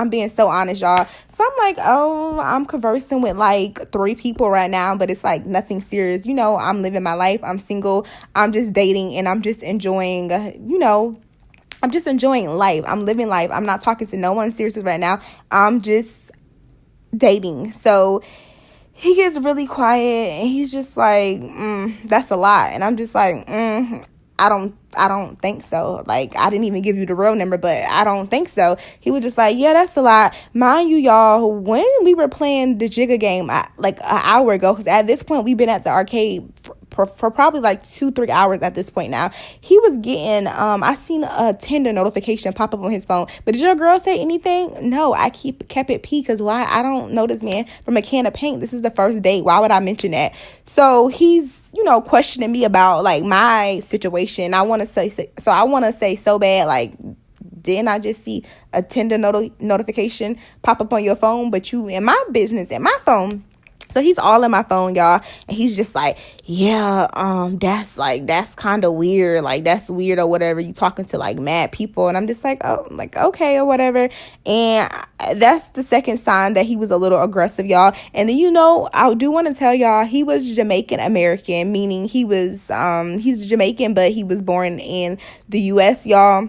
being so honest, y'all. So I'm like, oh, I'm conversing with like 3 people right now, but it's like nothing serious. You know, I'm living my life. I'm single. I'm just dating and I'm just enjoying, I'm just enjoying life. I'm living life. I'm not talking to no one seriously right now. I'm just dating. So he gets really quiet and he's just like, that's a lot. And I'm just like, I don't think so. Like, I didn't even give you the real number, but I don't think so. He was just like, yeah, that's a lot. Mind you, y'all, when we were playing the Jigga game, like an hour ago, because at this point, we've been at the arcade for probably like 2-3 hours at this point now. He was getting, I seen a Tinder notification pop up on his phone. But did your girl say anything? No, I kept it P because why? I don't know this man from a can of paint. This is the first date. Why would I mention that? So he's, questioning me about like my situation. I want to say so bad, like, didn't I just see a Tinder notification pop up on your phone? But you in my business, in my phone. So he's all in my phone, y'all. And he's just like, yeah, that's kind of weird. Like, that's weird or whatever. You talking to like mad people. And I'm just like, oh, like, okay or whatever. And that's the second sign that he was a little aggressive, y'all. And then, I do want to tell y'all, he was Jamaican American, meaning he's Jamaican, but he was born in the U.S., y'all.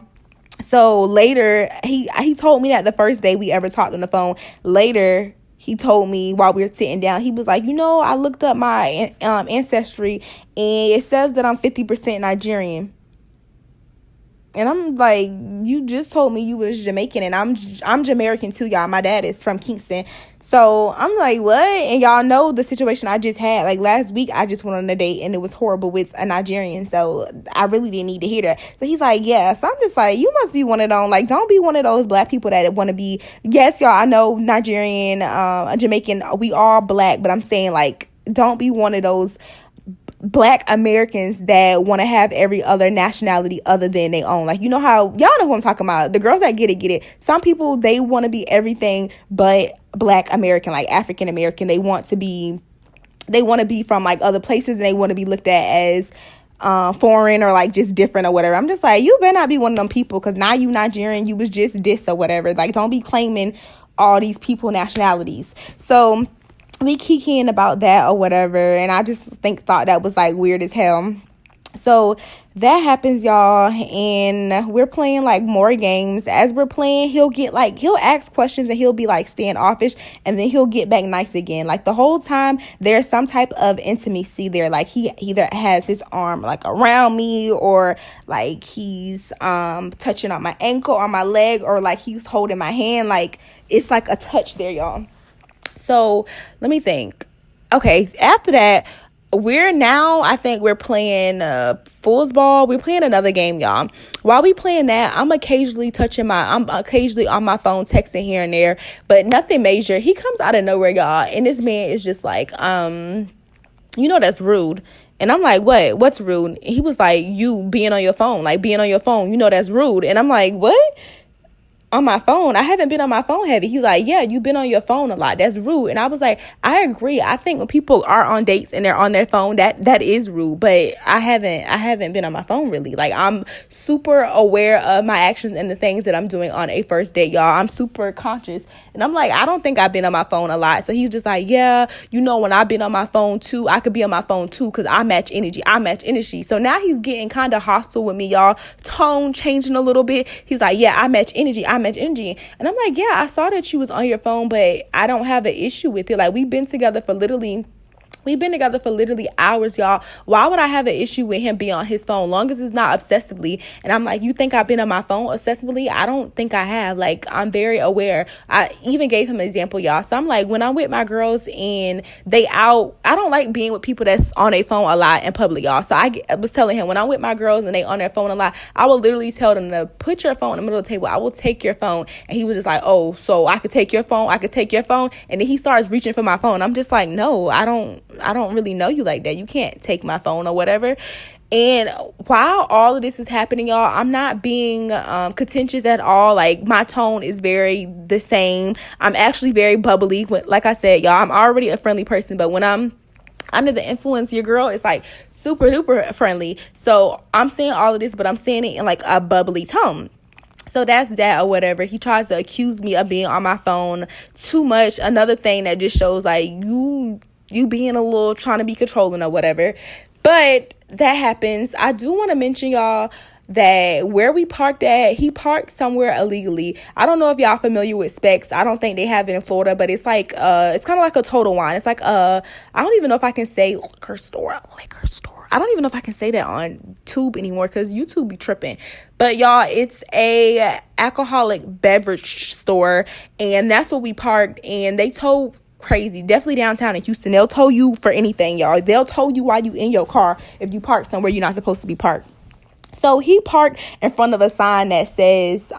So later, he told me that the first day we ever talked on the phone. Later, he told me while we were sitting down, he was like, I looked up my ancestry and it says that I'm 50% Nigerian. And I'm like, you just told me you was Jamaican, and I'm Jamaican too, y'all. My dad is from Kingston. So I'm like, what? And y'all know the situation I just had. Like last week, I just went on a date and it was horrible with a Nigerian. So I really didn't need to hear that. So he's like, yeah. So I'm just like, you must be one of them. Like, don't be one of those black people that want to be. Yes, y'all, I know Nigerian, Jamaican, we are black, but I'm saying like, don't be one of those Black Americans that want to have every other nationality other than their own. Like, you know how, y'all know who I'm talking about. The girls that get it. Some people, they want to be everything but Black American, like African American. They want to be from like other places, and they want to be looked at as foreign or like just different or whatever. I'm just like, you better not be one of them people, because now you Nigerian, you was just this or whatever. Like, don't be claiming all these people nationalities. So we kikiing about that or whatever, and I just thought that was like weird as hell. So that happens, y'all, and we're playing like more games. As we're playing, he'll ask questions and he'll be like standoffish, and then he'll get back nice again. Like, the whole time there's some type of intimacy there. Like, he either has his arm like around me, or like he's touching on my ankle or my leg, or like he's holding my hand. Like, it's like a touch there, y'all. So let me think. Okay, after that, I think we're playing foosball. We're playing another game, y'all. While we playing that, I'm occasionally on my phone texting here and there, but nothing major. He comes out of nowhere, y'all, and this man is just like, that's rude. And I'm like, what's rude? And he was like, you being on your phone, that's rude. And I'm like, what? On my phone? I haven't been on my phone heavy. He's like, yeah, you've been on your phone a lot. That's rude. And I was like, I agree. I think when people are on dates and they're on their phone, that is rude. But I haven't been on my phone really. Like, I'm super aware of my actions and the things that I'm doing on a first date, y'all. I'm super conscious. And I'm like, I don't think I've been on my phone a lot. So he's just like, yeah, when I've been on my phone too, I could be on my phone too, because I match energy. So now he's getting kind of hostile with me, y'all. Tone changing a little bit. He's like, yeah, I match energy. And I'm like, yeah, I saw that you was on your phone, but I don't have an issue with it. Like, we've been together for literally hours, y'all. Why would I have an issue with him being on his phone? Long as it's not obsessively. And I'm like, you think I've been on my phone obsessively? I don't think I have. Like, I'm very aware. I even gave him an example, y'all. So I'm like, when I'm with my girls and they out, I don't like being with people that's on their phone a lot in public, y'all. So I was telling him, when I'm with my girls and they on their phone a lot, I will literally tell them to put your phone in the middle of the table. I will take your phone. And he was just like, oh, so I could take your phone? And then he starts reaching for my phone. I'm just like, no, I don't really know you like that. You can't take my phone or whatever. And while all of this is happening, y'all, I'm not being contentious at all. Like, my tone is very the same. I'm actually very bubbly. Like I said, y'all, I'm already a friendly person, but when I'm under the influence, your girl is like super duper friendly. So I'm saying all of this, but I'm saying it in like a bubbly tone. So that's that or whatever. He tries to accuse me of being on my phone too much. Another thing that just shows like you being a little trying to be controlling or whatever. But that happens. I do want to mention, y'all, that where we parked at, he parked somewhere illegally. I don't know if y'all familiar with Specs. I don't think they have it in Florida, but it's like it's kind of like a Total Wine. It's like I don't even know if I can say liquor store. I don't even know if I can say that on Tube anymore, because YouTube be tripping. But y'all, it's a alcoholic beverage store, and that's where we parked. And they told crazy, definitely downtown in Houston, they'll tow you for anything, y'all. They'll tow you while you in your car if you park somewhere you're not supposed to be parked. So he parked in front of a sign that says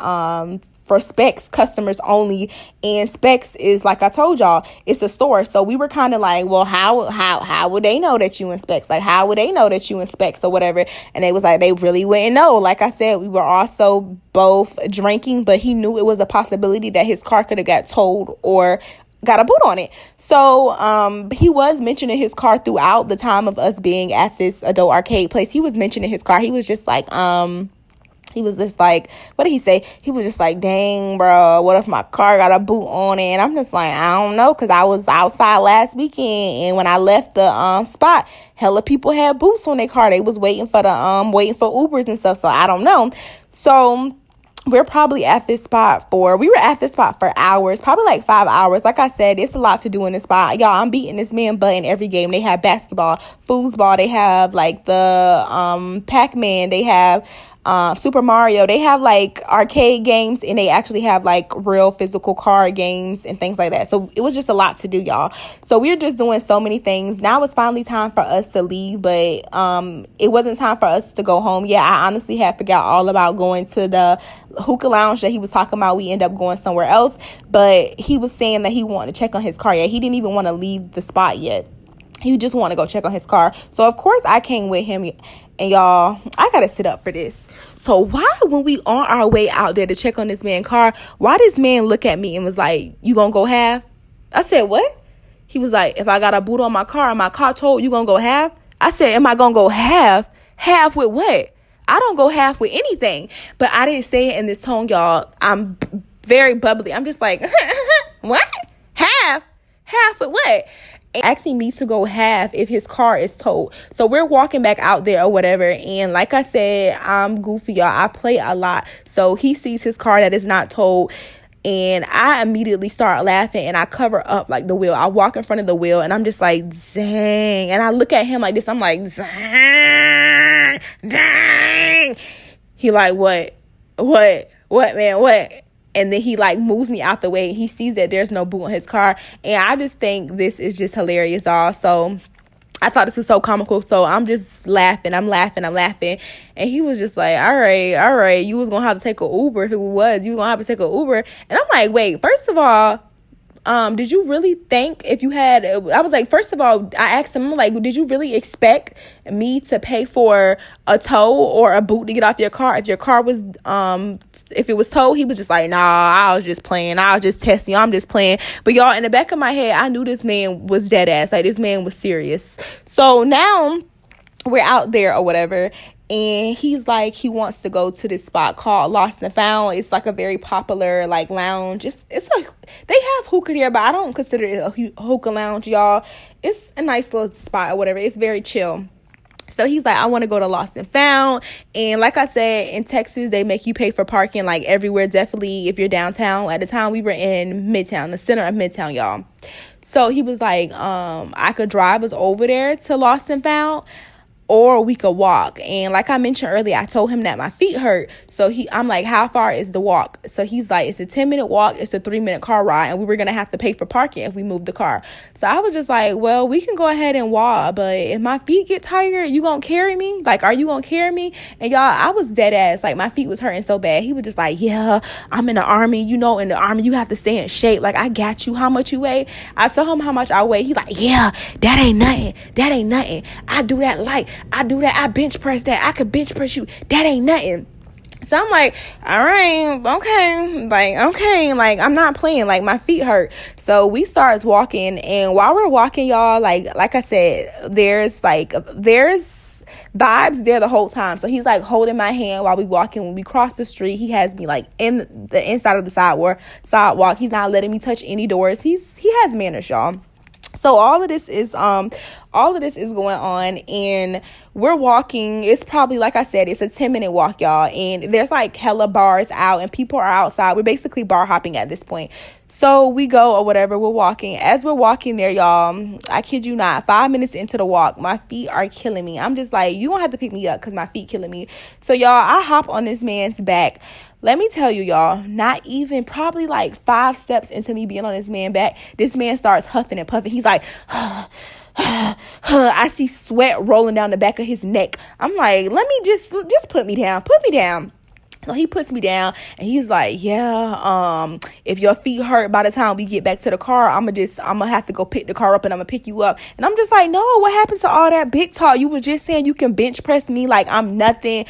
for Specs customers only, and Specs is, like I told y'all, it's a store. So we were kind of like, well, how would they know that you in Specs? Like, how would they know that you in Specs or whatever? And they was like, they really wouldn't know. Like I said, we were also both drinking, but he knew it was a possibility that his car could have got towed or got a boot on it. So he was mentioning his car throughout the time of us being at this adult arcade place. He was mentioning his car. He was just like what did he say? He was just like, dang, bro, what if my car got a boot on it? And I'm just like, I don't know, because I was outside last weekend, and when I left the spot, hella people had boots on their car. They was waiting for Ubers and stuff. So I don't know. So we were at this spot for hours, probably like 5 hours. Like I said, it's a lot to do in this spot. Y'all, I'm beating this man butt in every game. They have basketball, foosball, they have like the Pac-Man, they have Super Mario. They have like arcade games, and they actually have like real physical card games and things like that. So it was just a lot to do, y'all. So we were just doing so many things. Now it's finally time for us to leave, but it wasn't time for us to go home. Yeah, I honestly had forgot all about going to the hookah lounge that he was talking about. We ended up going somewhere else, but he was saying that he wanted to check on his car. Yeah, he didn't even want to leave the spot yet. He just want to go check on his car. So of course I came with him. And y'all, I gotta sit up for this. So why, when we on our way out there to check on this man's car, why this man look at me and was like, you gonna go half? I said, what? He was like, if I got a boot on my car and my car told, you gonna go half? I said, am I gonna go half? Half with what? I don't go half with anything. But I didn't say it in this tone, y'all. I'm very bubbly. I'm just like, what? Half? Half with what? Asking me to go half if his car is towed. So we're walking back out there or whatever, and like I said, I'm goofy, y'all. I play a lot. So he sees his car that is not towed, and I immediately start laughing, and I cover up like the wheel. I walk in front of the wheel, and I'm just like, dang. And I look at him like this. I'm like, dang. He like, what, man, what? And then he like moves me out the way. He sees that there's no boot on his car. And I just think this is just hilarious, y'all. So I thought this was so comical. So I'm just laughing. I'm laughing. And he was just like, all right. You was going to have to take an Uber if it was. You were going to have to take an Uber. And I'm like, wait, first of all, did you really think if you had, I was like, first of all, I asked him, I'm like, did you really expect me to pay for a tow or a boot to get off your car? If your car was, if it was towed, he was just like, nah, I was just playing. I was just testing you. I'm just playing. But y'all, in the back of my head, I knew this man was dead ass. Like, this man was serious. So now we're out there or whatever. And he's like, he wants to go to this spot called Lost and Found. It's like a very popular like lounge. It's like they have hookah there, but I don't consider it a hookah lounge, y'all. It's a nice little spot or whatever. It's very chill. So he's like, I want to go to Lost and Found. And like I said, in Texas, they make you pay for parking like everywhere. Definitely if you're downtown. At the time, we were in Midtown, the center of Midtown, y'all. So he was like, I could drive us over there to Lost and Found, or we could walk. And like I mentioned earlier, I told him that my feet hurt. So I'm like, how far is the walk? So he's like, it's a 10-minute walk. It's a 3-minute car ride. And we were going to have to pay for parking if we moved the car. So I was just like, well, we can go ahead and walk. But if my feet get tired, you going to carry me? Like, are you going to carry me? And y'all, I was dead ass. Like, my feet was hurting so bad. He was just like, yeah, I'm in the army. You know, in the army, you have to stay in shape. Like, I got you. How much you weigh? I told him how much I weigh. He like, yeah, that ain't nothing. I do that light. I do that. I bench press that. I could bench press you. That ain't nothing. So I'm like, all right, okay. Like, I'm not playing. Like, my feet hurt. So we starts walking. And while we're walking, y'all, like I said, there's vibes there the whole time. So he's like holding my hand while we walking. When we cross the street, he has me like in the inside of the sidewalk. He's not letting me touch any doors. He has manners, y'all. So all of this is going on, and we're walking. It's probably, like I said, it's a 10-minute walk, y'all. And there's like hella bars out, and people are outside. We're basically bar hopping at this point. So we go or whatever. We're walking. As we're walking there, y'all, I kid you not, 5 minutes into the walk, my feet are killing me. I'm just like, you gonna have to pick me up because my feet killing me. So y'all, I hop on this man's back. Let me tell you, y'all, not even probably like 5 steps into me being on this man's back, this man starts huffing and puffing. He's like, I see sweat rolling down the back of his neck. I'm like, let me just put me down. So he puts me down, and he's like, yeah, if your feet hurt by the time we get back to the car, I'm gonna have to go pick the car up, and I'm gonna pick you up. And I'm just like, no, what happened to all that big talk? You were just saying you can bench press me like I'm nothing.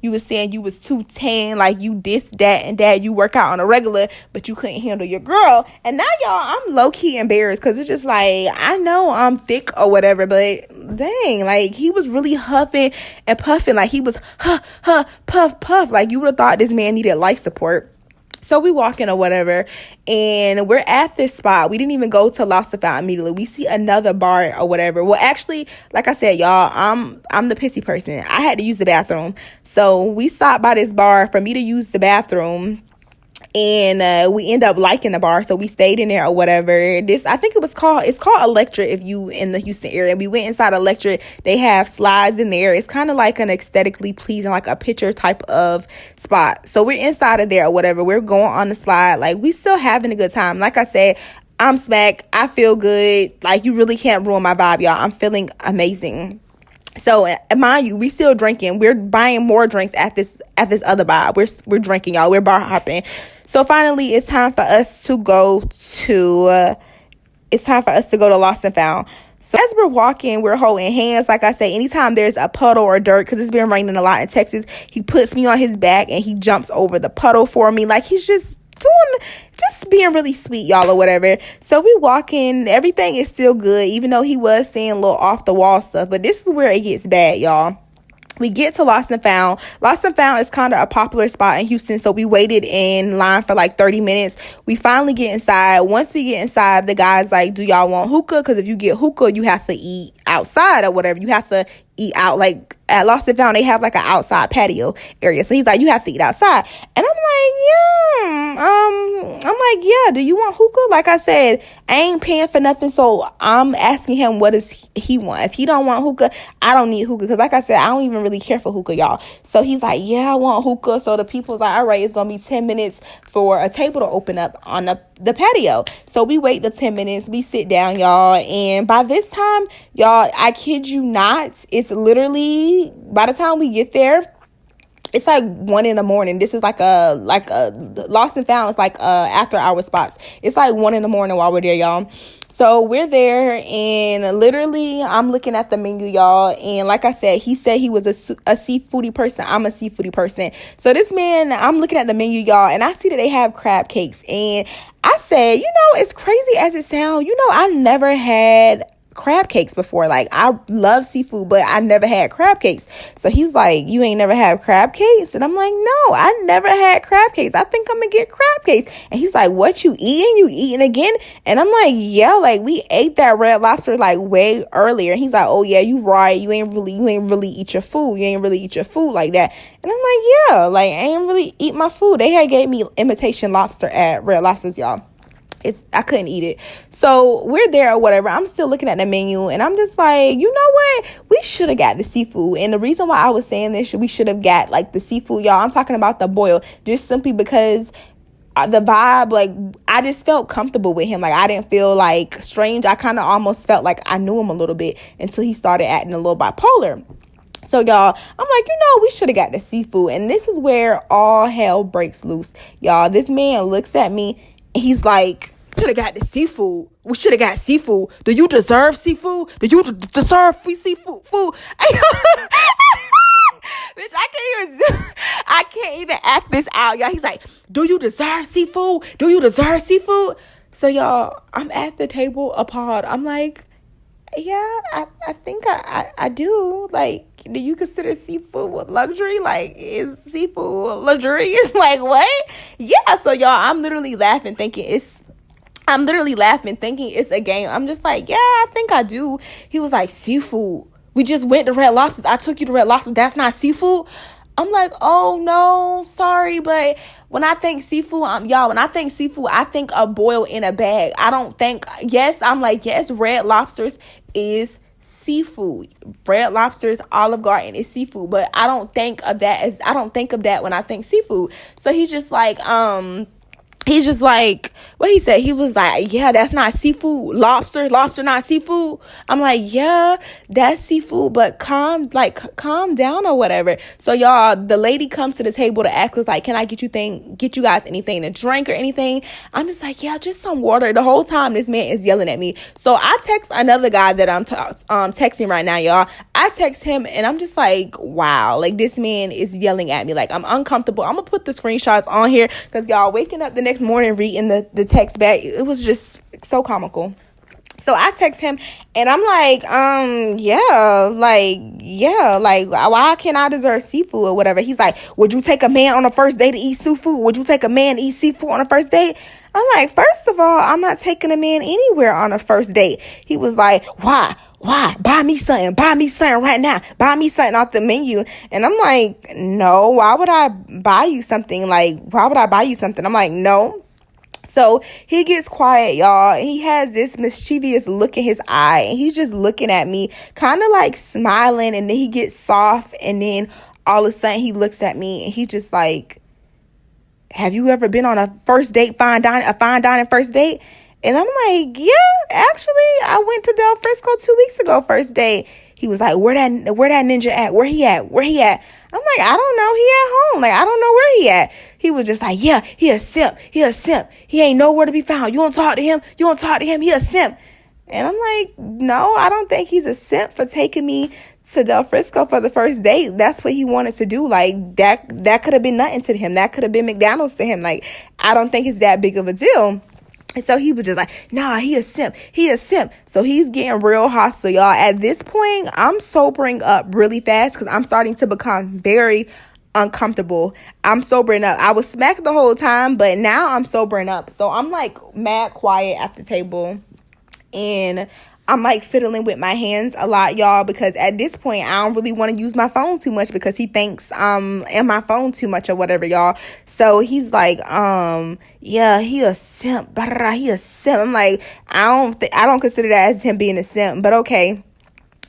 You was saying you was 210, like you this, that, and that. You work out on a regular, but you couldn't handle your girl. And now, y'all, I'm low-key embarrassed, because it's just like, I know I'm thick or whatever, but dang, like, he was really huffing and puffing. Like, he was puff. Like, you would have thought this man needed life support. So we walk in or whatever, and we're at this spot. We didn't even go to Lost and Found immediately. We see another bar or whatever. Well, actually, like I said, y'all, I'm the pissy person. I had to use the bathroom. So we stopped by this bar for me to use the bathroom. And we end up liking the bar, so we stayed in there or whatever. I think it's called Electric if you in the Houston area. We went inside Electric. They have slides in there. It's kind of like an aesthetically pleasing, like a picture type of spot. So we're inside of there or whatever. We're going on the slide. Like, we still having a good time. Like I said, I'm smacked. I feel good. Like, you really can't ruin my vibe, y'all. I'm feeling amazing. So mind you, we still drinking. We're buying more drinks at this other bar. We're drinking, y'all. We're bar hopping. So finally, it's time for us to go to Lost and Found. So as we're walking, we're holding hands. Like I say, anytime there's a puddle or dirt, because it's been raining a lot in Texas, he puts me on his back and he jumps over the puddle for me. Like he's just being really sweet, y'all, or whatever. So we walk in, everything is still good, even though he was saying a little off the wall stuff. But this is where it gets bad, y'all. We get to Lost and Found. Lost and Found is kind of a popular spot in Houston, so we waited in line for like 30 minutes. We finally get inside. Once we get inside, the guy's like, do y'all want hookah? Because if you get hookah, you have to eat outside or whatever. You have to eat out. Like at Lost and Found, they have like an outside patio area. So he's like, you have to eat outside. And I'm like, yeah, do you want hookah? Like I said, I ain't paying for nothing. So I'm asking him, what does he want? If he don't want hookah, I don't need hookah. Because like I said, I don't even really care for hookah, y'all. So he's like, yeah, I want hookah. So the people's like, all right, it's going to be 10 minutes for a table to open up on the patio. So we wait the 10 minutes. We sit down, y'all. And by this time, y'all, I kid you not, it's literally, by the time we get there, it's like 1 a.m. This is like a Lost and Found. It's like after hour spots. It's like 1 a.m. while we're there, y'all. So we're there, and literally I'm looking at the menu, y'all. And like I said, he said he was a seafoodie person. I'm a seafoodie person. So this man, I'm looking at the menu, y'all, and I see that they have crab cakes. And I said, as crazy as it sounds, I never had crab cakes before. Like, I love seafood, but I never had crab cakes. So he's like, you ain't never had crab cakes? And I'm like, no, I never had crab cakes. I think I'm gonna get crab cakes. And he's like, what, you eating? You eating again? And I'm like, yeah, like we ate that Red Lobster like way earlier. And he's like, oh yeah, you right. You ain't really eat your food. You ain't really eat your food like that. And I'm like, yeah, like I ain't really eat my food. They had gave me imitation lobster at Red Lobsters, y'all. I couldn't eat it. So we're there or whatever. I'm still looking at the menu, and I'm just like, you know what? We should have got the seafood. And the reason why I was saying this, we should have got like the seafood, y'all. I'm talking about the boil, just simply because the vibe, like I just felt comfortable with him. Like I didn't feel like strange. I kind of almost felt like I knew him a little bit until he started acting a little bipolar. So, y'all, I'm like, we should have got the seafood. And this is where all hell breaks loose, y'all. This man looks at me. He's like, should have got the seafood. We should have got seafood. Do you deserve seafood? Do you deserve free seafood? Food? Bitch, I can't even act this out, y'all. He's like, do you deserve seafood? Do you deserve seafood? So, y'all, I'm at the table appalled. I'm like, yeah, I think I do. Like, do you consider seafood luxury? Like, is seafood luxurious? Like, what? Yeah, so y'all, I'm literally laughing thinking it's a game. I'm just like, yeah, I think I do. He was like, seafood. We just went to Red Lobsters. I took you to Red Lobster. That's not seafood? I'm like, oh, no, sorry. But when I think seafood, I think a boil in a bag. I don't think, yes, Red Lobsters is seafood. Red Lobsters, Olive Garden is seafood. But I don't think of that when I think seafood. So he's just like, what he said, he was like, yeah, that's not seafood. Lobster not seafood. I'm like, yeah, that's seafood, but calm down or whatever. So y'all, the lady comes to the table to ask us like, can I get you guys anything to drink or anything? I'm just like, yeah, just some water. The whole time this man is yelling at me. So I text another guy that I'm texting right now, y'all. I text him and I'm just like, wow, like this man is yelling at me. Like I'm uncomfortable. I'm gonna put the screenshots on here because y'all, waking up the next morning reading the text back, it was just so comical. So I text him and I'm like, why can't I deserve seafood or whatever? He's like, would you take a man on a first date to eat seafood? Would you take a man to eat seafood on a first date? I'm like, first of all, I'm not taking a man anywhere on a first date. He was like, why? Buy me something right now. Buy me something off the menu. And I'm like, no, why would I buy you something? I'm like, no. So he gets quiet, y'all. He has this mischievous look in his eye. And he's just looking at me, kind of like smiling. And then he gets soft. And then all of a sudden he looks at me and he's just like, have you ever been on a first date, fine dining first date? And I'm like, yeah, actually, I went to Del Frisco 2 weeks ago, first date. He was like, where that ninja at? Where he at? I'm like, I don't know. He at home. Like, I don't know where he at. He was just like, yeah, he a simp. He ain't nowhere to be found. You want to talk to him? He a simp. And I'm like, no, I don't think he's a simp for taking me to Del Frisco for the first date. That's what he wanted to do. Like, that could have been nothing to him. That could have been McDonald's to him. Like, I don't think it's that big of a deal. And so he was just like, nah, he a simp. He a simp. So he's getting real hostile, y'all. At this point, I'm sobering up really fast because I'm starting to become very uncomfortable. I'm sobering up. I was smacked the whole time, but now I'm sobering up. So I'm like mad quiet at the table. And I'm like fiddling with my hands a lot, y'all, because at this point I don't really want to use my phone too much because he thinks in my phone too much or whatever, y'all. So he's like, yeah, he a simp. He a simp. I'm like, I don't consider that as him being a simp, but okay.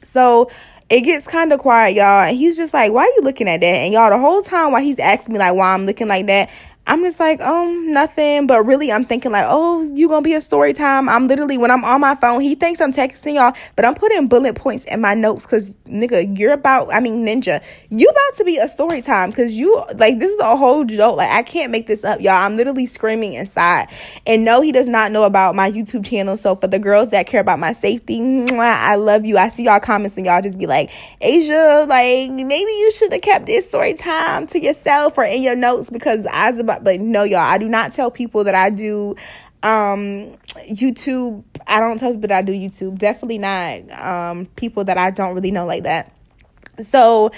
So it gets kind of quiet, y'all, and he's just like, why are you looking at that? And y'all, the whole time while he's asking me like why I'm looking like that, I'm just like, nothing. But really, I'm thinking like, oh, you gonna be a story time. I'm literally, when I'm on my phone, he thinks I'm texting y'all, but I'm putting bullet points in my notes because, nigga, Ninja, you about to be a story time because you, like, this is a whole joke. Like, I can't make this up, y'all. I'm literally screaming inside. And no, he does not know about my YouTube channel. So for the girls that care about my safety, mwah, I love you. I see y'all comments and y'all just be like, Asia, like, maybe you should have kept this story time to yourself or in your notes because I was about. But no, y'all, I do not tell people that I do YouTube. I don't tell people that I do YouTube. Definitely not people that I don't really know like that. So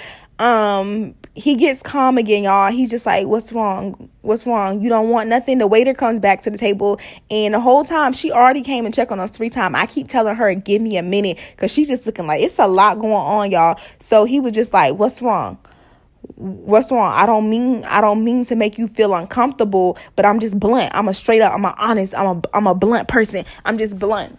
he gets calm again, y'all. He's just like, what's wrong? What's wrong? You don't want nothing? The waiter comes back to the table, and the whole time she already came and checked on us 3 times. I keep telling her, give me a minute, because she's just looking like it's a lot going on, y'all. So he was just like, what's wrong? What's wrong? I don't mean to make you feel uncomfortable, but I'm just blunt. I'm a straight up, I'm a honest, I'm a blunt person. I'm just blunt.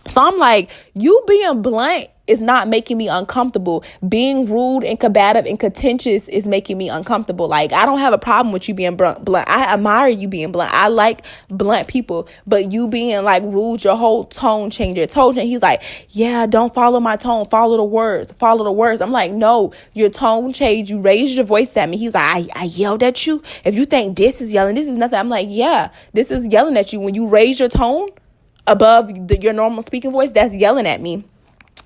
So I'm like, you being blunt is not making me uncomfortable. Being rude and combative and contentious is making me uncomfortable. Like, I don't have a problem with you being blunt. I admire you being blunt. I like blunt people, but you being like rude, your whole tone changed. He's like, yeah, don't follow my tone. Follow the words. I'm like, no, your tone changed. You raised your voice at me. He's like, I yelled at you. If you think this is yelling, this is nothing. I'm like, yeah, this is yelling at you. When you raise your tone above your normal speaking voice, that's yelling at me.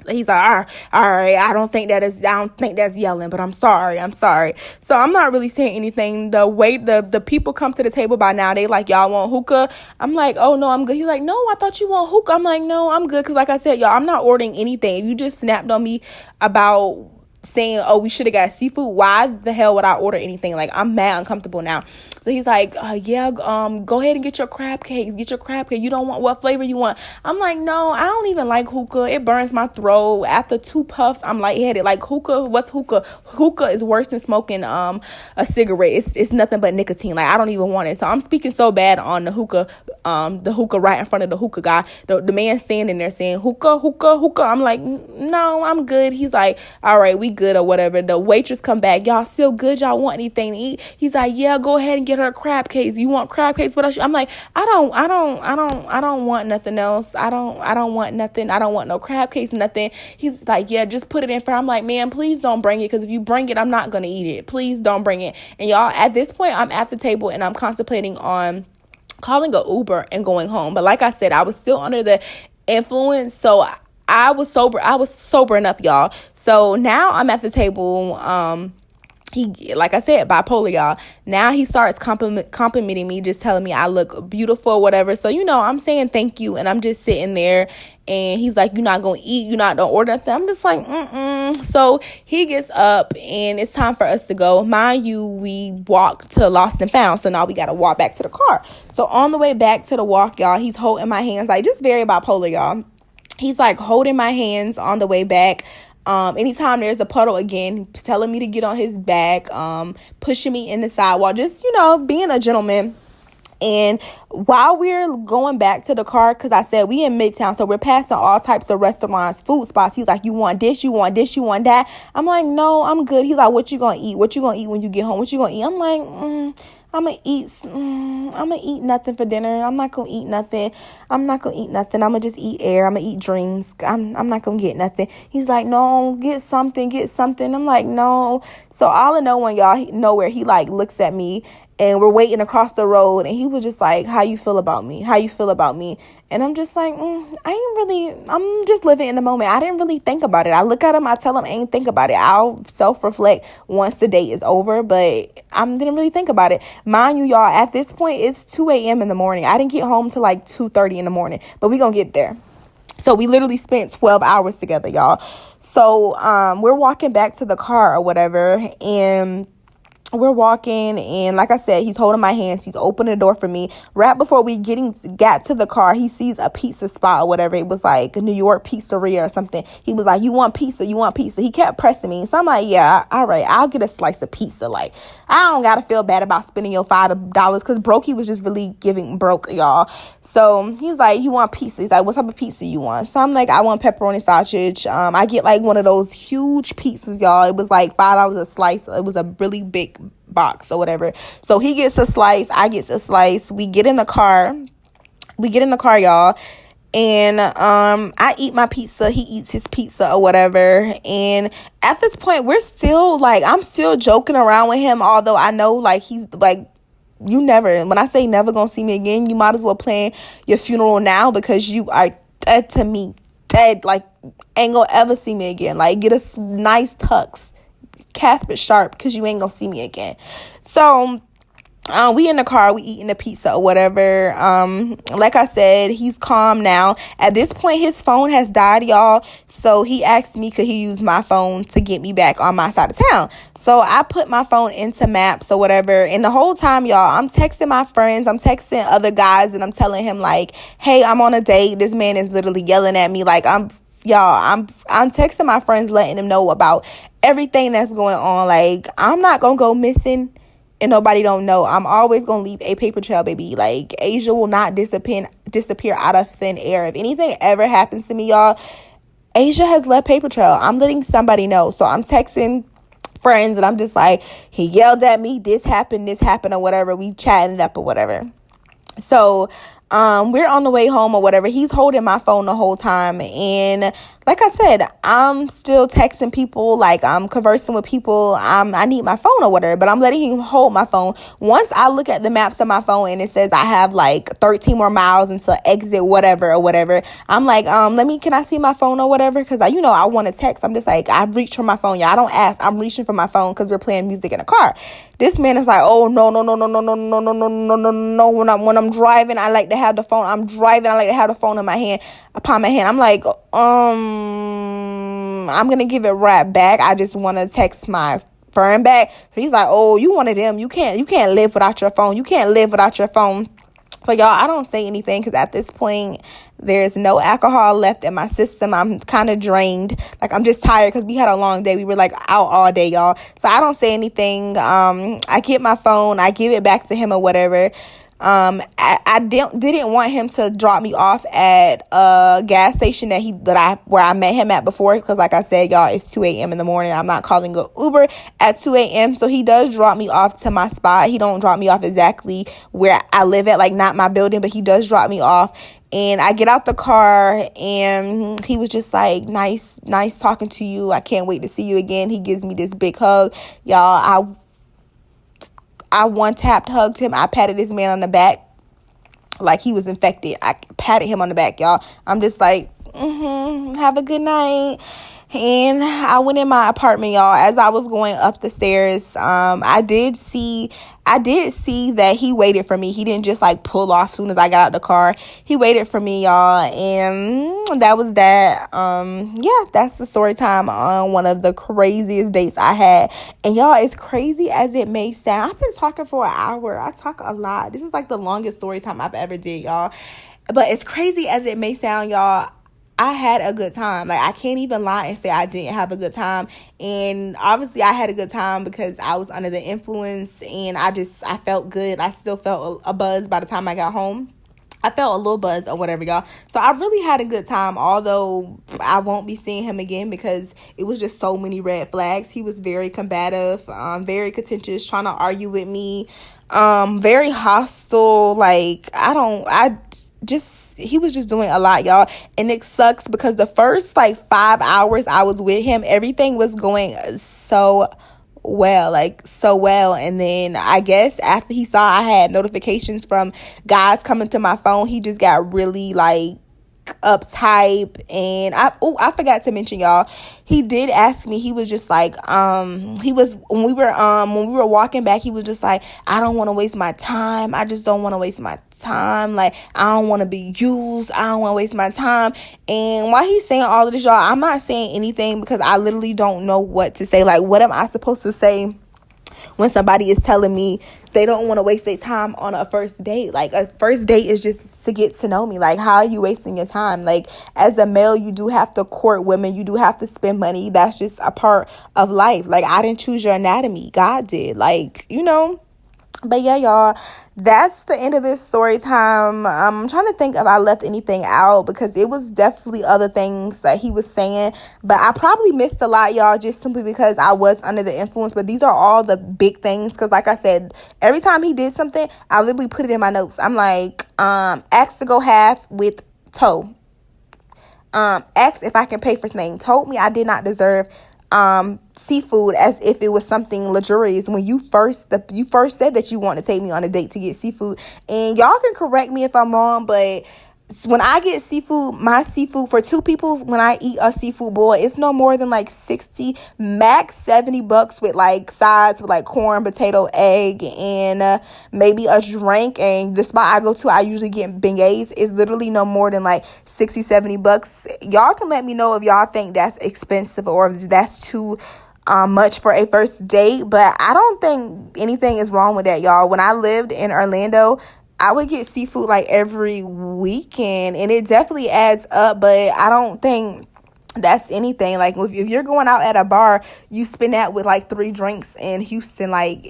He's like, all right, I don't think that's yelling, but I'm sorry. So I'm not really saying anything. The way the people come to the table by now, they like, y'all want hookah? I'm like, oh no, I'm good. He's like, no, I thought you want hookah. I'm like, no, I'm good. Cause like I said, y'all, I'm not ordering anything. If you just snapped on me about saying, oh, we should have got seafood, why the hell would I order anything? Like, I'm mad uncomfortable now. So he's like, yeah, go ahead and get your crab cakes. You don't want what flavor you want? I'm like, no, I don't even like hookah. It burns my throat. After 2 puffs, I'm lightheaded. Like, hookah, what's hookah? Hookah is worse than smoking a cigarette. It's nothing but nicotine. Like, I don't even want it. So I'm speaking so bad on the hookah right in front of the hookah guy. The man standing there saying, hookah. I'm like, no, I'm good. He's like, all right, we good or whatever. The waitress come back, y'all still good? Y'all want anything to eat? He's like, yeah, go ahead and get her crab cakes. You want crab cakes? What else? I'm like, I don't want nothing else. I don't want nothing. I don't want no crab cakes, nothing. He's like, yeah, just put it in for. I'm like, man, please don't bring it, because if you bring it, I'm not gonna eat it. Please don't bring it. And y'all, at this point, I'm at the table and I'm contemplating on calling an Uber and going home. But like I said, I was still under the influence, so I was sobering up, y'all. So now I'm at the table. He, like I said, bipolar, y'all. Now he starts complimenting me, just telling me I look beautiful, whatever. So, I'm saying thank you, and I'm just sitting there, and he's like, you're not going to eat, don't order nothing. I'm just like, So he gets up, and it's time for us to go. Mind you, we walked to Lost and Found, so now we got to walk back to the car. So on the way back to the walk, y'all, he's holding my hands, like, just very bipolar, y'all. He's like holding my hands on the way back. Anytime there's a puddle, again, telling me to get on his back, pushing me in the sidewalk, just, being a gentleman. And while we're going back to the car, because I said we in Midtown, so we're passing all types of restaurants, food spots. He's like, you want this, you want this, you want that? I'm like, no, I'm good. He's like, what you gonna eat? What you gonna eat when you get home? What you gonna eat? I'm like, I'm gonna eat nothing for dinner. I'm not gonna eat nothing. I'm gonna just eat air. I'm gonna eat dreams. I'm not gonna get nothing. He's like, no, get something. I'm like, no. So all in no one, y'all, nowhere, he like looks at me, and we're waiting across the road, and he was just like, how you feel about me? How you feel about me? And I'm just like, I'm just living in the moment. I didn't really think about it. I look at him, I tell him I ain't think about it. I'll self-reflect once the date is over, but I didn't really think about it. Mind you, y'all, at this point, it's 2 a.m. in the morning. I didn't get home till like 2:30 in the morning, but we gonna get there. So we literally spent 12 hours together, y'all. So we're walking back to the car or whatever, and we're walking, and like I said, he's holding my hands. He's opening the door for me. Right before we got to the car, he sees a pizza spot or whatever. It was like a New York pizzeria or something. He was like, you want pizza? You want pizza? He kept pressing me. So I'm like, yeah, all right, I'll get a slice of pizza. Like, I don't got to feel bad about spending your $5 because Brokey was just really giving broke, y'all. So he's like, you want pizza? He's like, what type of pizza you want? So I'm like, I want pepperoni sausage. I get like one of those huge pizzas, y'all. It was like $5 a slice. It was a really big box or whatever. So he gets a slice, I get a slice. We get in the car, y'all. And I eat my pizza, he eats his pizza or whatever. And at this point, we're still like, I'm still joking around with him, although I know like he's like, when I say never gonna see me again, you might as well plan your funeral now, because you are dead to me. Dead. Like, ain't gonna ever see me again. Like, get a nice tux, Casper sharp, because you ain't gonna see me again. So we in the car, we eating the pizza or whatever. Like I said, he's calm now. At this point, his phone has died, y'all. So he asked me, could he use my phone to get me back on my side of town? So I put my phone into maps or whatever. And the whole time, y'all, I'm texting my friends, I'm texting other guys, and I'm telling him like, hey, I'm on a date. This man is literally yelling at me. Like, I'm texting my friends, letting them know about everything that's going on. Like, I'm not gonna go missing and nobody don't know. I'm always gonna leave a paper trail, baby. Like, Asia will not disappear out of thin air. If anything ever happens to me, y'all, Asia has left paper trail. I'm letting somebody know. So I'm texting friends, and I'm just like, he yelled at me, this happened, or whatever. We chatting it up or whatever. So we're on the way home or whatever. He's holding my phone the whole time, and like I said, I'm still texting people, like I'm conversing with people. I need my phone or whatever, but I'm letting him hold my phone. Once I look at the maps on my phone and it says I have like 13 more miles until exit whatever, I'm like, can I see my phone or whatever? Because I want to text. I'm just like, I reach for my phone, y'all. I don't ask. I'm reaching for my phone because we're playing music in a car. This man is like, oh no. When I'm driving, I like to have the phone. I like to have the phone in my hand, upon my hand. I'm like, I'm gonna give it right back. I just want to text my friend back. So he's like, oh, you one of them. You can't live without your phone. So y'all, I don't say anything because at this point, there's no alcohol left in my system. I'm kind of drained. Like, I'm just tired because we had a long day. We were like out all day, y'all. So I don't say anything. I get my phone. I give it back to him or whatever. I didn't want him to drop me off at a gas station where I met him at before, because like I said, y'all, it's 2 a.m. in the morning. I'm not calling an Uber at 2 a.m. So he does drop me off to my spot. He don't drop me off exactly where I live at, like not my building, but he does drop me off. And I get out the car, and he was just like, nice talking to you. I can't wait to see you again. He gives me this big hug, y'all. I one-tapped hugged him. I patted this man on the back like he was infected. I patted him on the back, y'all. I'm just like, have a good night. And I went in my apartment, y'all. As I was going up the stairs, I did see that he waited for me. He didn't just like pull off as soon as I got out the car. He waited for me, y'all. And that was that. Yeah, that's the story time on one of the craziest dates I had. And y'all, as crazy as it may sound, I've been talking for an hour. I talk a lot. This is like the longest story time I've ever did, y'all. But as crazy as it may sound, y'all, I had a good time. Like, I can't even lie and say I didn't have a good time. And obviously I had a good time because I was under the influence, and I felt good. I still felt a buzz by the time I got home. I felt a little buzz or whatever, y'all. So I really had a good time, although I won't be seeing him again because it was just so many red flags. He was very combative, very contentious, trying to argue with me, very hostile. Like, he was just doing a lot, y'all. And it sucks because the first like 5 hours I was with him, everything was going so well, like so well. And then I guess after he saw I had notifications from guys coming to my phone, he just got really like uptight. And I forgot to mention, y'all, he did ask me. He was just like he was when we were walking back, he was just like, I don't want to waste my time. I just don't want to waste my time. Like, I don't want to be used. I don't want to waste my time. And while he's saying all of this, y'all, I'm not saying anything because I literally don't know what to say. Like, what am I supposed to say when somebody is telling me they don't want to waste their time on a first date? Like, a first date is just to get to know me. Like, how are you wasting your time? Like, as a male, you do have to court women. You do have to spend money. That's just a part of life. Like, I didn't choose your anatomy. God did. Like, you know. But yeah, y'all, that's the end of this story time. I'm trying to think if I left anything out because it was definitely other things that he was saying. But I probably missed a lot, y'all, just simply because I was under the influence. But these are all the big things because, like I said, every time he did something, I literally put it in my notes. I'm like, asked to go half with toe. Asked if I can pay for things. Told me I did not deserve seafood, as if it was something luxurious when you first said that you want to take me on a date to get seafood. And y'all can correct me if I'm wrong, but when I get seafood, my seafood for two people, when I eat a seafood boil, it's no more than like 60, max $70 with like sides with like corn, potato, egg, and maybe a drink. And the spot I go to, I usually get beignets. It's literally no more than like 60, $70. Y'all can let me know if y'all think that's expensive or if that's too much for a first date. But I don't think anything is wrong with that, y'all. When I lived in Orlando, I would get seafood like every weekend, and it definitely adds up, but I don't think that's anything. Like, if you're going out at a bar, you spend that with like 3 drinks in Houston. Like,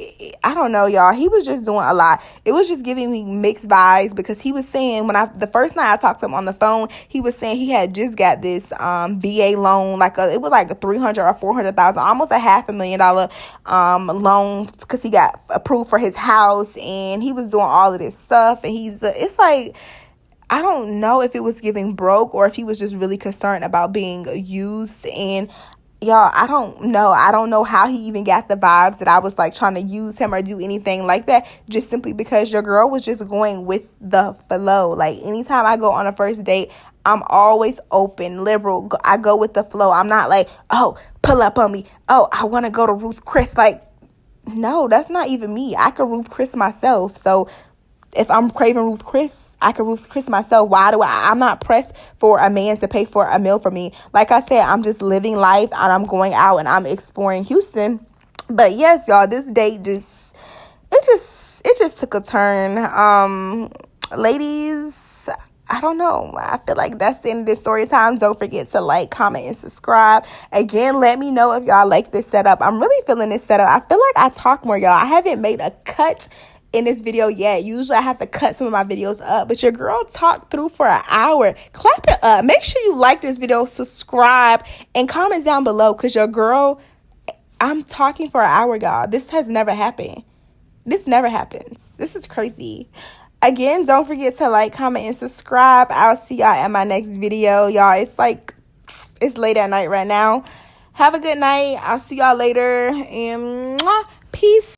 I don't know, y'all. He was just doing a lot. It was just giving me mixed vibes because he was saying the first night I talked to him on the phone, he was saying he had just got this VA loan, it was like a 300 or 400,000, almost a $500,000 loan because he got approved for his house, and he was doing all of this stuff. And it's like, I don't know if it was giving broke or if he was just really concerned about being used. And y'all, I don't know. I don't know how he even got the vibes that I was like trying to use him or do anything like that, just simply because your girl was just going with the flow. Like, anytime I go on a first date, I'm always open, liberal. I go with the flow. I'm not like, oh, pull up on me. Oh, I want to go to Ruth Chris. Like, no, that's not even me. I could Ruth Chris myself. So if I'm craving Ruth Chris, I can Ruth Chris myself. I'm not pressed for a man to pay for a meal for me. Like I said, I'm just living life and I'm going out and I'm exploring Houston. But yes, y'all, this date it just took a turn. Ladies, I don't know. I feel like that's the end of this story time. Don't forget to like, comment, and subscribe. Again, let me know if y'all like this setup. I'm really feeling this setup. I feel like I talk more, y'all. I haven't made a cut in this video yet. Usually I have to cut some of my videos up, but your girl talked through for an hour. Clap it up. Make sure you like this video, subscribe, and comment down below, because your girl, I'm talking for an hour, y'all. This has never happened. This never happens. This is crazy. Again, don't forget to like, comment, and subscribe. I'll see y'all in my next video, y'all. It's late at night right now. Have a good night. I'll see y'all later, and peace.